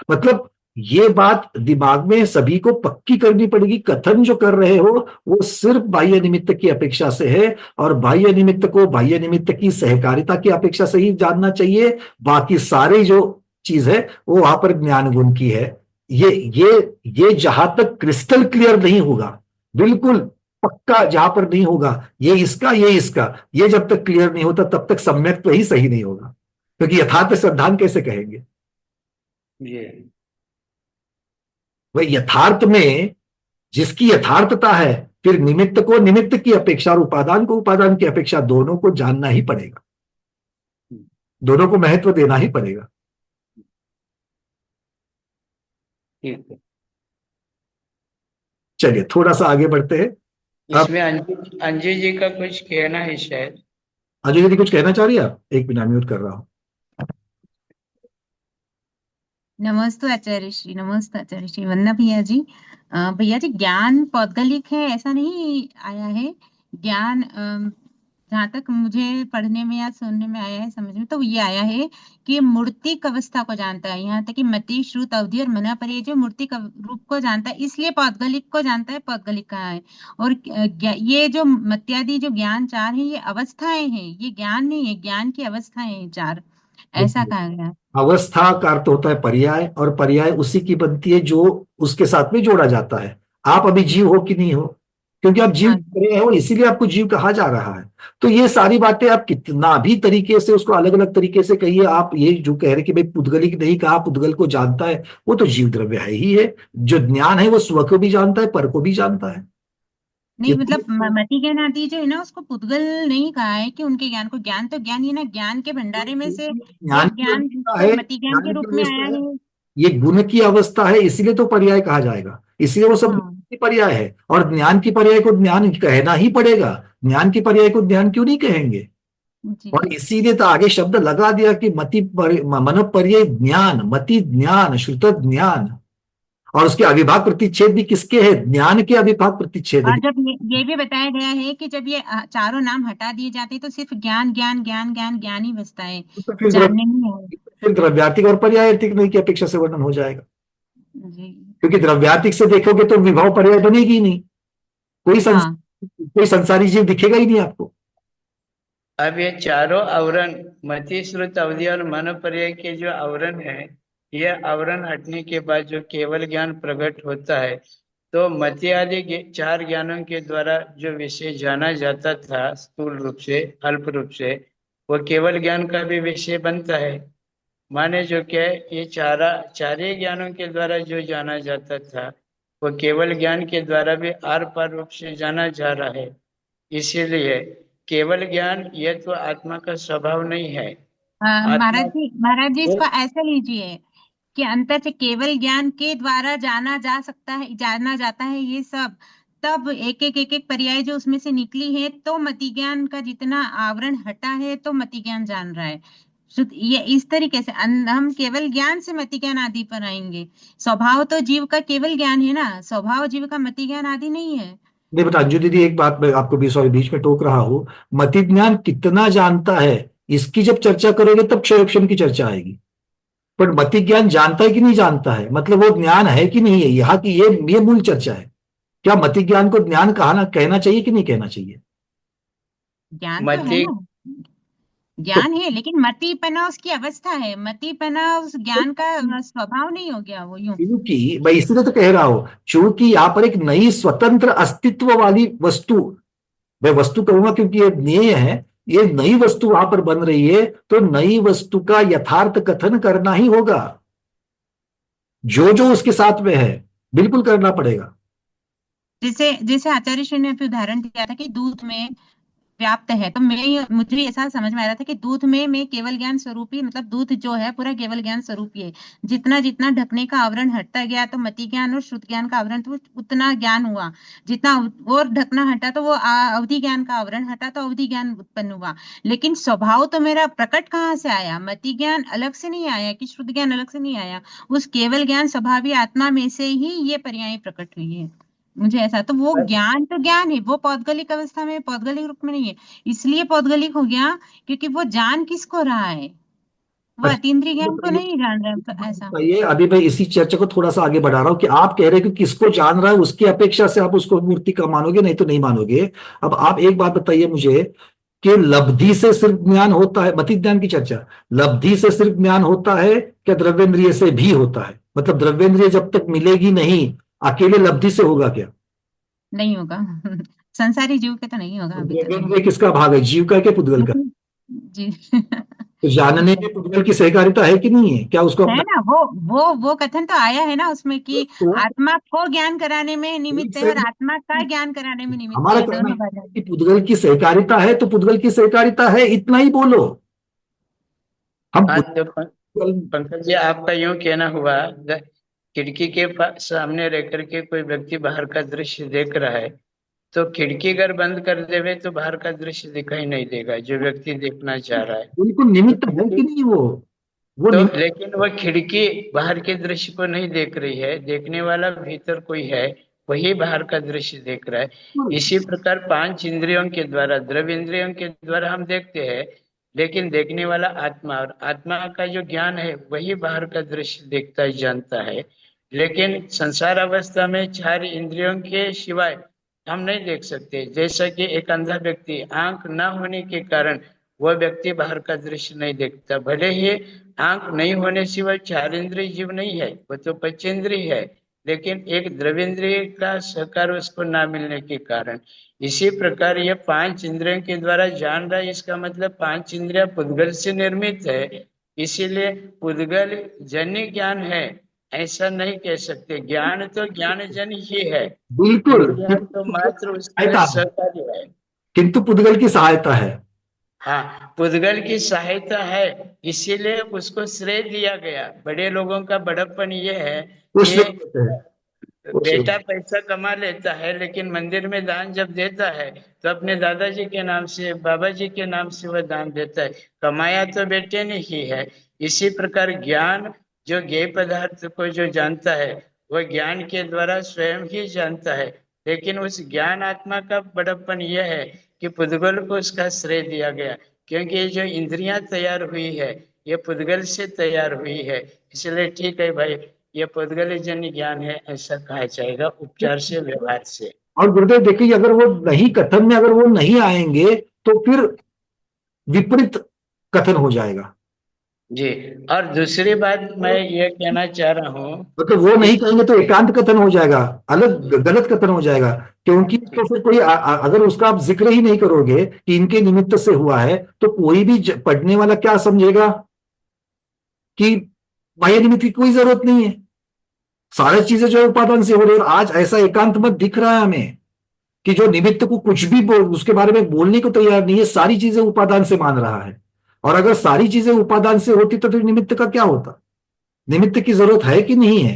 A: मतलब ये बात दिमाग में सभी को पक्की करनी पड़ेगी। कथन जो कर रहे हो वो सिर्फ बाह्य निमित्त की अपेक्षा से है, और बाह्य निमित्त को बाह्य निमित्त की सहकारिता की अपेक्षा से ही जानना चाहिए। बाकी सारे जो चीज है वो वहां पर ज्ञान गुण की है। ये ये ये जहां तक क्रिस्टल क्लियर नहीं होगा, बिल्कुल पक्का जहां पर नहीं होगा, ये इसका, ये जब तक क्लियर नहीं होता तब तक सम्यक तो ही सही नहीं होगा, क्योंकि यथार्थ सिद्धांत कैसे कहेंगे।
C: ये
A: वह यथार्थ में जिसकी यथार्थता है, फिर निमित्त को निमित्त की अपेक्षा और उपादान को उपादान की अपेक्षा दोनों को जानना ही पड़ेगा, दोनों को महत्व देना ही पड़ेगा।
C: ठीक है।
A: चलिए थोड़ा सा आगे बढ़ते हैं। अब
C: इसमें अंजू जी का कुछ कहना है शायद।
A: अजय यदि कुछ कहना चाह रही है आप, एक मिनट म्यूट कर रहा हूं।
E: नमस्ते आचार्य श्री, नमस्ते आचार्य श्री, वंदना भैया जी। भैया जी, ज्ञान पौद्गलिक है ऐसा नहीं आया है। ज्ञान जहाँ तक मुझे पढ़ने में या सुनने में आया है, समझ में तो ये आया है कि मूर्तिक अवस्था को जानता है। यहाँ तक कि मति, श्रुत, अवधि और मना पर ये जो मूर्तिक रूप को जानता है, इसलिए पौद्गलिक को जानता है। पौद्गलिक कहाँ है? और ये जो मत्यादि जो ज्ञान चार है, ये अवस्थाएं हैं, ये ज्ञान नहीं है, ज्ञान की अवस्थाएं हैं चार, ऐसा कहा गया है।
A: अवस्था का अर्थ होता है पर्याय, और पर्याय उसी की बनती है जो उसके साथ में जोड़ा जाता है। आप अभी जीव हो कि नहीं हो, क्योंकि आप जीव
E: हाँ,
A: रहे हो इसीलिए आपको जीव कहा जा रहा है। तो ये सारी बातें आप कितना भी तरीके से उसको अलग अलग तरीके से कहिए, आप ये जो कह रहे कि भाई पुद्गलिक नहीं कहा, पुद्गल को जानता है, वो तो जीव द्रव्य है ही है। जो ज्ञान है वो स्व को भी जानता है, पर को भी जानता है।
E: नहीं मतलब मति ज्ञान आदि जो है ना, उसको पुद्गल नहीं कहा है कि उनके ज्ञान को, ज्ञान तो ज्ञान ही ना, ज्ञान के भंडारे में से
A: ज्ञान
E: एक
A: की
E: ज्ञान
A: अवस्था
E: तो
A: है,
E: मति ज्ञान के
A: ज्ञान की
E: रूप में आया
A: अवस्था है,
E: है।
A: ये गुण की अवस्था है, इसीलिए तो पर्याय कहा जाएगा, इसलिए वो सब
E: हाँ
A: की पर्याय है। और ज्ञान की पर्याय को ज्ञान कहना ही पड़ेगा, ज्ञान की पर्याय को ज्ञान क्यों नहीं कहेंगे।
E: जी।
A: और इसीलिए तो आगे शब्द लगा दिया कि मन पर्याय ज्ञान, मति ज्ञान, श्रुत ज्ञान। और उसके अविभाग प्रतिच्छेद भी किसके हैं? ज्ञान के अविभाग प्रतिच्छेद है।
E: और जब ये भी बताया गया है कि जब ये चारों नाम हटा दिए जाते हैं तो सिर्फ ज्ञान ज्ञान ज्ञान ज्ञान ज्ञान ही बचता है,
A: तो फिर
E: जानने नहीं है।
A: फिर द्रव्यातिक और पर्यायतिक नहीं की अपेक्षा से वर्णन हो जाएगा,
E: जी।
A: क्योंकि द्रव्यातिक से देखोगे तो विभव पर्याय बनेगी ही नहीं,
E: हाँ
A: कोई संसारी जीव दिखेगा ही नहीं आपको।
C: अब ये चारों आवरण, मति, श्रुत, अवधि और मन पर्याय के जो आवरण है, ये आवरण हटने के बाद जो केवल ज्ञान प्रकट होता है, तो मति आदि चार ज्ञानों के द्वारा जो विषय जाना जाता था स्थूल रूप से, अल्प रूप से, वो केवल ज्ञान का भी विषय बनता है। माने जो क्या है, ये चारे ज्ञानों के द्वारा जो जाना जाता था, वो केवल ज्ञान के द्वारा भी आर पार रूप से जाना जा रहा है। इसीलिए केवल ज्ञान ये तो आत्मा का स्वभाव नहीं है। आत्मा
E: महाराज जी इसको ऐसा लीजिए कि अंतर से केवल ज्ञान के द्वारा जाना जा सकता है, जाना जाता है ये सब, तब एक एक पर्याय जो उसमें से निकली है, तो मति ज्ञान का जितना आवरण हटा है तो मति ज्ञान जान रहा है। ये इस तरीके से हम केवल ज्ञान से मति ज्ञान आदि पर आएंगे। स्वभाव तो जीव का केवल ज्ञान है ना, स्वभाव जीव का मति ज्ञान आदि नहीं है।
A: नहीं बता अंजू दीदी, एक बात मैं आपको भी सॉरी बीच में टोक रहा हूं। मति ज्ञान कितना जानता है इसकी जब चर्चा करोगे तब क्षयोक्षम की चर्चा आएगी। पर मति ज्ञान जानता है कि नहीं जानता है, मतलब वो ज्ञान है कि नहीं है, यहाँ की ये मूल चर्चा है। क्या मति ज्ञान को ज्ञान कहना चाहिए कि नहीं कहना चाहिए?
E: ज्ञान तो है
C: मति
E: ना,
A: तो
E: ज्ञान है, लेकिन मतिपना उसकी अवस्था है, मतिपना उस ज्ञान का स्वभाव नहीं हो गया वो यूं।
A: क्योंकि मैं इसलिए तो कह रहा हूं, क्योंकि यहाँ पर एक नई स्वतंत्र अस्तित्व वाली वस्तु, मैं वस्तु कहूंगा क्योंकि ये ज्ञेय है, ये नई वस्तु वहां पर बन रही है, तो नई वस्तु का यथार्थ कथन करना ही होगा। जो जो उसके साथ में है बिल्कुल करना पड़ेगा।
E: जैसे जैसे आचार्य श्री ने अभी उदाहरण दिया था कि दूध में व्याप्त है, तो मुझे ऐसा समझ में आ रहा था कि दूध में मैं केवल ज्ञान स्वरूप ही, मतलब दूध जो है पूरा केवल ज्ञान स्वरूप ही है। जितना जितना ढकने का आवरण हटता गया तो मति ज्ञान और श्रुत ज्ञान का आवरण तो उतना ज्ञान हुआ। जितना और ढकना हटा तो वो अवधि ज्ञान का आवरण हटा तो अवधि ज्ञान उत्पन्न हुआ। लेकिन स्वभाव तो मेरा प्रकट कहाँ से आया? मति ज्ञान अलग से नहीं आया कि श्रुत ज्ञान अलग से नहीं आया, उस केवल ज्ञान स्वभावी आत्मा में से ही ये पर्याय प्रकट हुई है। मुझे ऐसा, तो वो ज्ञान तो ज्ञान है, वो पौद्गलिक अवस्था में, पौद्गलिक रूप में नहीं है, इसलिए पौद्गलिक हो गया क्योंकि वो जान किसको रहा है, वो
A: अच्छा,
E: अतीन्द्रिय ज्ञान को
A: बताइए
E: नहीं जान रहे तो ऐसा।
A: बताइए, अभी मैं इसी चर्चा को थोड़ा सा आगे बढ़ा रहा हूँ कि आप कह रहे हैं कि किसको जान रहा है उसकी अपेक्षा से आप उसको मूर्ति का मानोगे, नहीं तो नहीं मानोगे। अब आप एक बात बताइए मुझे कि लब्धि से सिर्फ ज्ञान होता है, मति ज्ञान की चर्चा, लब्धि से सिर्फ ज्ञान होता है क्या द्रव्येंद्रिय से भी होता है? मतलब द्रव्येंद्रिय जब तक मिलेगी नहीं, अकेले लब्धि से होगा क्या?
E: नहीं होगा। संसारी जीव के तो नहीं होगा
A: तो
E: अभी तक।
A: द्रव्येंद्रिय किसका भाग है, जीव का है क्या पुद्गल का?
E: जी।
A: तो जानने में पुद्गल की सहकारिता है कि नहीं है, क्या उसको
E: है
A: अपना?
E: ना, वो कथन तो आया है ना उसमें कि
A: तो
E: आत्मा को ज्ञान कराने में
A: एक
E: निमित्त है और आत्मा का
A: सेकंड,
E: ज्ञान कराने में निमित्त है,
A: हमारा
E: ये
A: कहना
E: दोनों
A: है
E: बातें।
A: कि पुद्गल की सहकारिता है तो पुद्गल की सहकारिता है, इतना ही बोलो। हम
C: हाँ तो
A: पुद्गल,
C: पंकज जी, आपका यूं कहना हुआ, खिड़की के सामने रह करके कोई व्यक्ति बाहर का दृश्य देख रहा है, तो खिड़की अगर बंद कर देवे तो बाहर का दृश्य दिखाई नहीं देगा जो व्यक्ति देखना चाह रहा है।
A: बिल्कुल
C: तो
A: निमित्त है कि
C: खिड़की,
A: नहीं वो
C: तो
A: निमित्त।
C: लेकिन वह खिड़की बाहर के दृश्य को नहीं देख रही है, देखने वाला भीतर कोई है, वही बाहर का दृश्य देख रहा है। इसी प्रकार पांच इंद्रियों के द्वारा, द्रव्य इंद्रियों के द्वारा हम देखते हैं, लेकिन देखने वाला आत्मा, और आत्मा का जो ज्ञान है वही बाहर का दृश्य देखता है, जानता है। लेकिन संसार अवस्था में चार इंद्रियों के सिवाय हम नहीं देख सकते। जैसा कि एक अंधा व्यक्ति, आंख न होने के कारण वह व्यक्ति बाहर का दृश्य नहीं देखता, भले ही आंख नहीं होने से वह चार इंद्रिय जीव नहीं है, वो तो पंचेंद्रिय है, लेकिन एक द्रव्येंद्रिय का सहकार उसको ना मिलने के कारण। इसी प्रकार ये पांच इंद्रियों के द्वारा जान रहा है, इसका मतलब पांच इंद्रिया पुद्गल से निर्मित है, इसीलिए पुद्गल जन्य ज्ञान है ऐसा नहीं कह सकते। ज्ञान तो ज्ञान जन ही है,
A: बिल्कुल,
C: इंद्रिया तो मात्र उसमें
A: सहायता है,
C: सहकारी है।
A: किंतु पुद्गल की सहायता है।
C: हाँ, पुद्गल की सहायता है, इसीलिए उसको श्रेय दिया गया। बड़े लोगों का बड़प्पन ये है
A: वो
C: कि
A: श्रेय देते हैं, वो श्रेय।
C: बेटा पैसा कमा लेता है लेकिन मंदिर में दान जब देता है तो अपने दादाजी के नाम से, बाबा जी के नाम से वह दान देता है, कमाया तो बेटे ने ही है। इसी प्रकार ज्ञान, जो ज्ञेय पदार्थ को जो जानता है वह ज्ञान के द्वारा स्वयं ही जानता है, लेकिन उस ज्ञान आत्मा का बड़प्पन यह है कि पुद्गल को उसका श्रेय दिया गया, क्योंकि ये जो इंद्रियां तैयार हुई है ये पुद्गल से तैयार हुई है। इसलिए ठीक है भाई, ये पुद्गल जन्य ज्ञान है ऐसा कहा जाएगा, उपचार से, व्यवहार से।
A: और गुरुदेव देखिए, अगर वो नहीं कथन में अगर वो नहीं आएंगे तो फिर विपरीत कथन हो जाएगा।
C: जी, और दूसरी बात मैं ये कहना चाह रहा हूँ
A: मतलब वो
C: कि
A: नहीं कहेंगे तो एकांत कथन हो जाएगा, अलग गलत कथन हो जाएगा। क्योंकि तो फिर कोई अगर उसका आप जिक्र ही नहीं करोगे कि इनके निमित्त से हुआ है, तो कोई भी पढ़ने वाला क्या समझेगा कि बाह्य निमित्त की कोई जरूरत नहीं है, सारी चीजें जो है उपादान से हो रही है। और आज ऐसा एकांत मत दिख रहा है हमें कि जो निमित्त को कुछ भी उसके बारे में बोलने को तैयार नहीं है, सारी चीजें उपादान से मान रहा है। और अगर सारी चीजें उपादान से होती तो फिर निमित्त का क्या होता? निमित्त की जरूरत है कि नहीं है?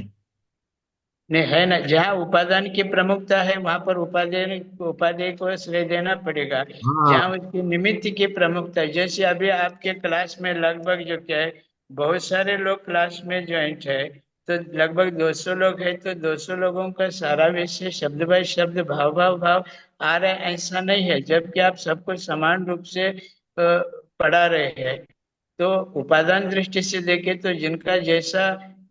C: नहीं है ना, जहाँ उपादान की प्रमुखता है वहां पर उपादेय उपादेय को श्रेय देना पड़ेगा। जहाँ
A: हाँ,
C: उसकी निमित्त की प्रमुखता है, जैसे अभी आपके क्लास में लगभग जो क्या है, बहुत सारे लोग क्लास में ज्वाइंट है, तो लगभग 200 लोग हैं, तो 200 लोगों का सारा विषय शब्द बाय शब्द, भाव भाव भाव आ रहा है ऐसा नहीं है, जबकि आप सबको समान रूप से पढ़ा रहे हैं। तो उपादान दृष्टि से देखें तो जिनका जैसा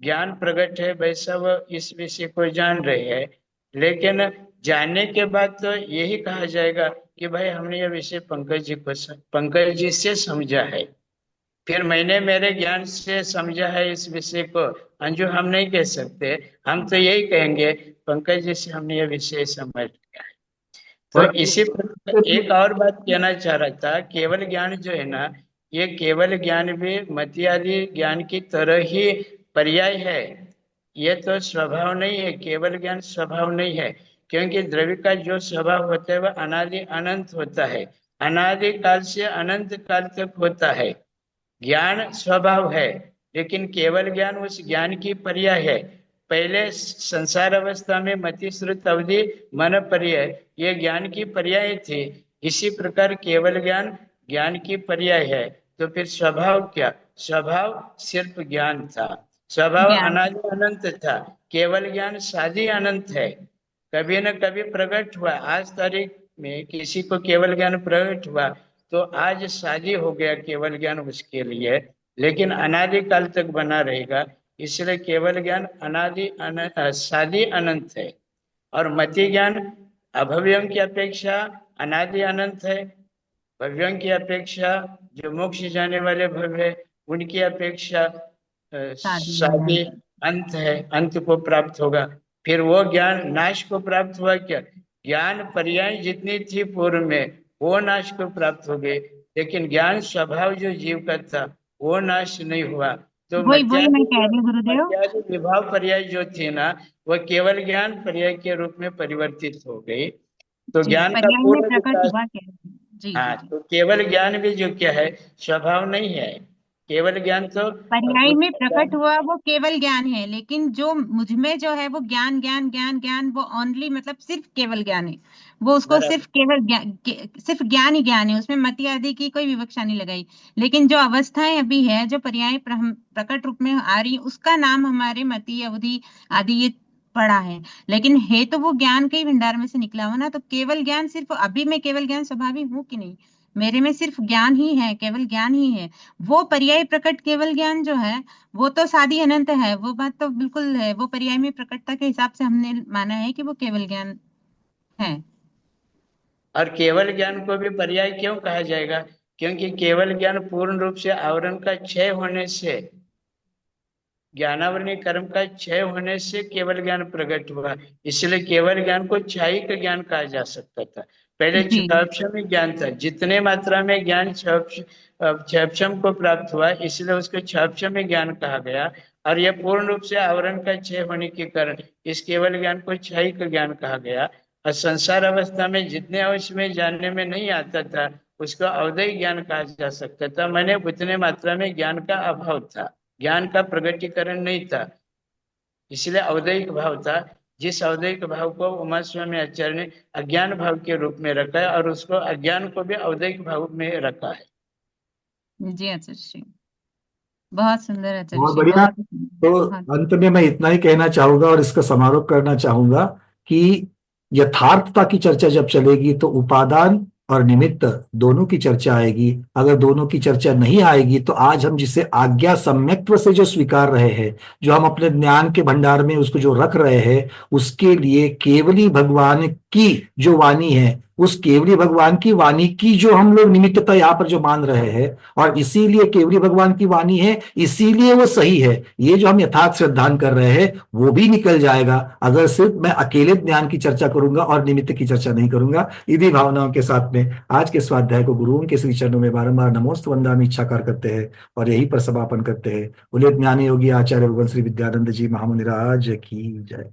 C: ज्ञान प्रकट है वैसा वह इस विषय को जान रहे हैं, लेकिन जानने के बाद तो यही कहा जाएगा कि भाई हमने यह विषय पंकज जी से समझा है, फिर मैंने मेरे ज्ञान से समझा है इस विषय को, अंजू हम नहीं कह सकते। हम तो यही कहेंगे पंकज जी से हमने यह विषय समझ लिया है। तो
A: और
C: इसी प्रकार एक और बात कहना चाह रहा था, केवल ज्ञान जो है ना, ये केवल ज्ञान भी मति आदि ज्ञान की तरह ही पर्याय है। ये तो स्वभाव नहीं है, केवल ज्ञान स्वभाव नहीं है, क्योंकि द्रव्य का जो स्वभाव होता है वह अनादि अनंत होता है, अनादि काल से अनंत काल तक होता है। ज्ञान स्वभाव है, लेकिन केवल ज्ञान उस ज्ञान की पर्याय है। पहले संसार अवस्था में मति श्रुत अवधि मन पर्याय ये ज्ञान की पर्याय थी, इसी प्रकार केवल ज्ञान ज्ञान की पर्याय है। तो फिर स्वभाव क्या? स्वभाव सिर्फ ज्ञान था, स्वभाव
E: ज्ञान।
C: अनादि अनंत था, केवल ज्ञान साधी अनंत है, कभी न कभी प्रकट हुआ। आज तारीख में किसी को केवल ज्ञान प्रकट हुआ तो आज शादी हो गया केवल ज्ञान उसके लिए, लेकिन अनादिकाल तक बना रहेगा। इसलिए केवल ज्ञान सादी अनंत है, और मति ज्ञान अभव्यम की अपेक्षा अनादि अनंत है, भव्यों की अपेक्षा जो मोक्ष जाने वाले भव है उनकी अपेक्षा
E: सादी
C: सादी
E: अनंत।
C: अंत है, अंत को प्राप्त होगा। फिर वो ज्ञान नाश को प्राप्त हुआ क्या? ज्ञान पर्याय जितनी थी पूर्व में वो नाश को प्राप्त हो गई, लेकिन ज्ञान स्वभाव जो जीव का था वो नाश नहीं हुआ। तो
E: वही वही मैं कह रही हूँ गुरुदेव।
C: मत्यादि विभाव पर्याय जो थी ना, वह केवल ज्ञान पर्याय के रूप में परिवर्तित हो गई। तो
E: जी,
C: ज्ञान का
E: पर्याय में
C: पूर्ण
E: प्रकट
C: विकास।
E: हुआ क्या? जी जी
C: हाँ,
E: जी।
C: तो केवल ज्ञान भी जो क्या है, स्वभाव नहीं है। केवल ज्ञान तो
E: पर्याय में
C: उसका
E: प्रकट हुआ वो केवल ज्ञान है, लेकिन जो मुझ में जो है वो ज्ञान ज्ञान ज्ञान ज्ञान, वो ओनली मतलब सिर्फ केवल ज्ञान है। वो उसको
C: बराबर।
E: सिर्फ केवल सिर्फ ज्ञान ही ज्ञान है, उसमें मति आदि की कोई विवक्षा नहीं लगाई। लेकिन जो अवस्थाएं अभी है, जो पर्याय प्रकट रूप में आ रही, उसका नाम हमारे मति अवधि आदि ये पढ़ा है। लेकिन है तो वो ज्ञान के ही भंडार में से निकला हो ना। तो केवल ज्ञान सिर्फ अभी मैं केवल ज्ञान स्वभावी हूँ कि नहीं? मेरे में सिर्फ ज्ञान ही है, केवल ज्ञान ही है। वो पर्याय प्रकट केवल ज्ञान जो है वो तो सादी अनंत है, वो बात तो बिल्कुल है। वो पर्याय में प्रकटता के हिसाब से हमने माना है कि वो केवल ज्ञान है।
C: और केवल ज्ञान को भी पर्याय क्यों कहा जाएगा? क्योंकि केवल ज्ञान पूर्ण रूप से आवरण का क्षय होने से, ज्ञानावरणीय कर्म का क्षय होने से केवल ज्ञान प्रकट हुआ। इसलिए केवल ज्ञान को क्षयिक ज्ञान कहा जा सकता था। पहले
E: जी
C: क्षयक्षम ज्ञान था, जितने मात्रा में ज्ञान क्षयक्षम को प्राप्त हुआ इसलिए उसको क्षयक्षम ज्ञान कहा गया। और यह पूर्ण रूप से आवरण का क्षय होने के कारण इस केवल ज्ञान को क्षयिक ज्ञान कहा गया। और संसार अवस्था में जितने अवश्य में जानने में नहीं आता था उसको अवधि ज्ञान कहा जा सकता था, मैंने उतने मात्रा में ज्ञान का अभाव था, ज्ञान का प्रगटीकरण नहीं था, इसलिए अवदैहिक भाव था। जिस अवदैहिक भाव को उमा स्वामी आचार्य ने अज्ञान भाव के रूप में रखा है, और उसको अज्ञान को भी अवदैहिक भाव में रखा है।
E: जी आचार्य श्री, बहुत सुंदर आचार्य
A: बहुत
E: श्री,
A: बढ़िया।
E: बहुत
A: तो
E: बहुत।
A: अंत में मैं इतना ही कहना चाहूंगा और इसका समारोप करना चाहूंगा कि यथार्थता की चर्चा जब चलेगी तो उपादान और निमित्त दोनों की चर्चा आएगी। अगर दोनों की चर्चा नहीं आएगी तो आज हम जिसे आज्ञा सम्यक्त्व से जो स्वीकार रहे हैं, जो हम अपने ज्ञान के भंडार में उसको जो रख रहे हैं, उसके लिए केवली भगवान की जो वाणी है, उस केवली भगवान की वाणी की जो हम लोग निमित्तता यहाँ पर जो मान रहे हैं, और इसीलिए केवली भगवान की वाणी है इसीलिए वो सही है, ये जो हम यथार्थ श्रद्धान कर रहे हैं वो भी निकल जाएगा अगर सिर्फ मैं अकेले ज्ञान की चर्चा करूंगा और निमित्त की चर्चा नहीं करूंगा। इन्हीं भावनाओं के साथ में आज के स्वाध्याय को गुरुओं के श्री चरणों में बारंबार नमोस्त वंदनामि इच्छाकार करते हैं और यहीं पर समापन करते हैं। बोले ज्ञानी योगी आचार्य भगवान श्री विद्यानंद जी महामुनिराज की जय।